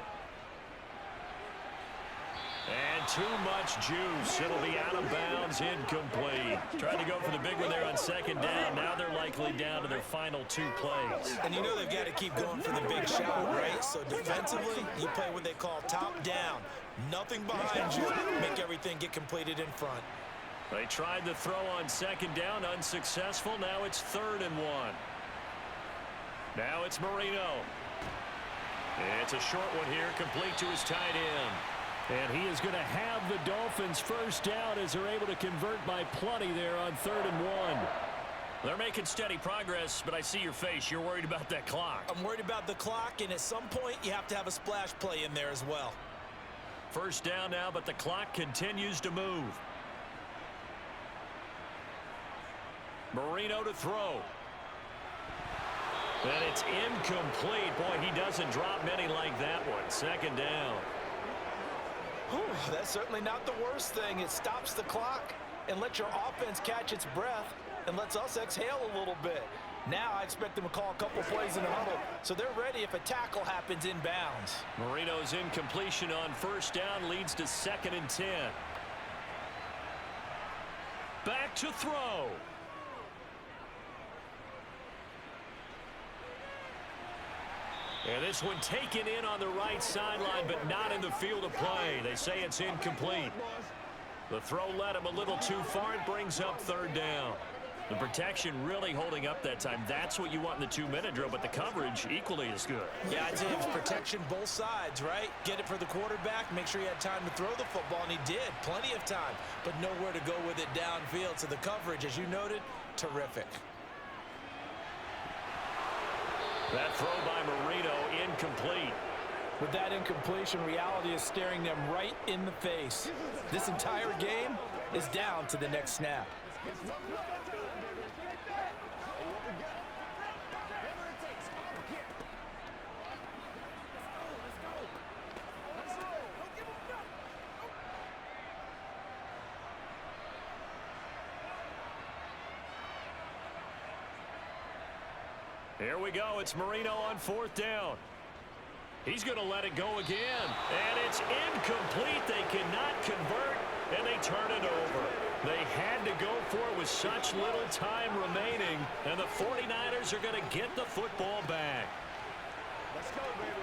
And too much juice. It'll be out of bounds, incomplete. Tried to go for the big one there on 2nd down. Now they're likely down to their final 2 plays. And you know they've got to keep going for the big shot, right? So defensively, you play what they call top down. Nothing behind you. Make everything get completed in front. They tried the throw on 2nd down, unsuccessful. Now it's 3rd and 1. Now it's Marino. It's a short one here, complete to his tight end. And he is going to have the Dolphins first down as they're able to convert by plenty there on 3rd and 1. They're making steady progress, but I see your face. You're worried about that clock. I'm worried about the clock, and at some point you have to have a splash play in there as well. First down now, but the clock continues to move. Marino to throw. And it's incomplete. Boy, he doesn't drop many like that one. 2nd down. Whew, that's certainly not the worst thing. It stops the clock and lets your offense catch its breath and lets us exhale a little bit. Now I expect them to call a couple plays in the huddle, so they're ready if a tackle happens in bounds. Marino's incompletion on first down leads to 2nd and 10. Back to throw. And this one taken in on the right sideline, but not in the field of play. They say it's incomplete. The throw led him a little too far. It brings up 3rd down. The protection really holding up that time. That's what you want in the 2-minute drill, but the coverage equally as good. Yeah, I'd say it was protection both sides, right? Get it for the quarterback, make sure he had time to throw the football, and he did. Plenty of time, but nowhere to go with it downfield. So the coverage, as you noted, terrific. That throw by Marino, incomplete. With that incompletion, reality is staring them right in the face. This entire game is down to the next snap. Here we go. It's Marino on 4th down. He's going to let it go again. And it's incomplete. They cannot convert, and they turn it over. They had to go for it with such little time remaining, and the 49ers are going to get the football back. Let's go, baby.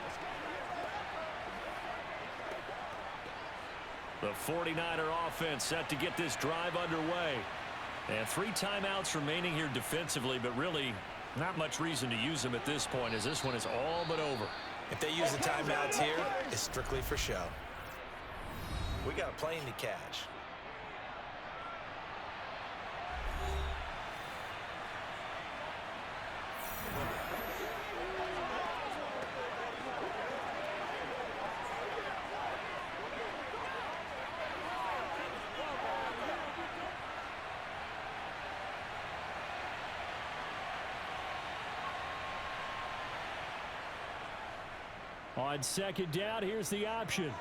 The 49er offense set to get this drive underway. And 3 timeouts remaining here defensively, but really not much reason to use them at this point, as this one is all but over. If they use the timeouts here, it's strictly for show. We got a plane to catch. On 2nd down, here's the option.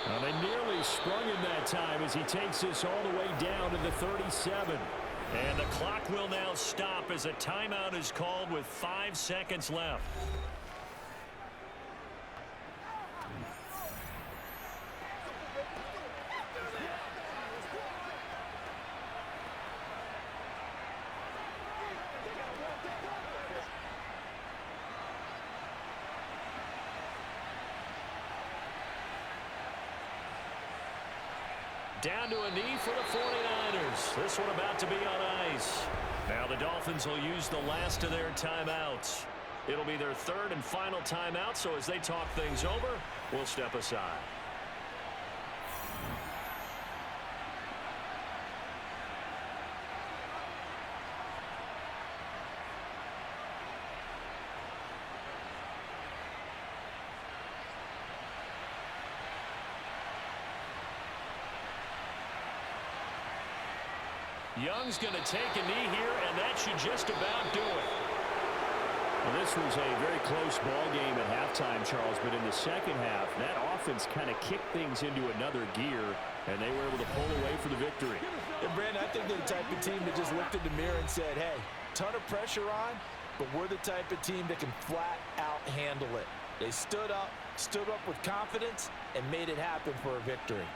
Well, they nearly sprung him that time as he takes this all the way down to the 37. And the clock will now stop as a timeout is called with 5 seconds left. Down to a knee for the 49ers. This one about to be on ice. Now the Dolphins will use the last of their timeouts. It'll be their third and final timeout, so as they talk things over, we'll step aside. Young's going to take a knee here, and that should just about do it. Well, this was a very close ball game at halftime, Charles, but in the second half, that offense kind of kicked things into another gear, and they were able to pull away for the victory. And Brandon, I think they're the type of team that just looked in the mirror and said, hey, ton of pressure on, but we're the type of team that can flat out handle it. They stood up with confidence, and made it happen for a victory.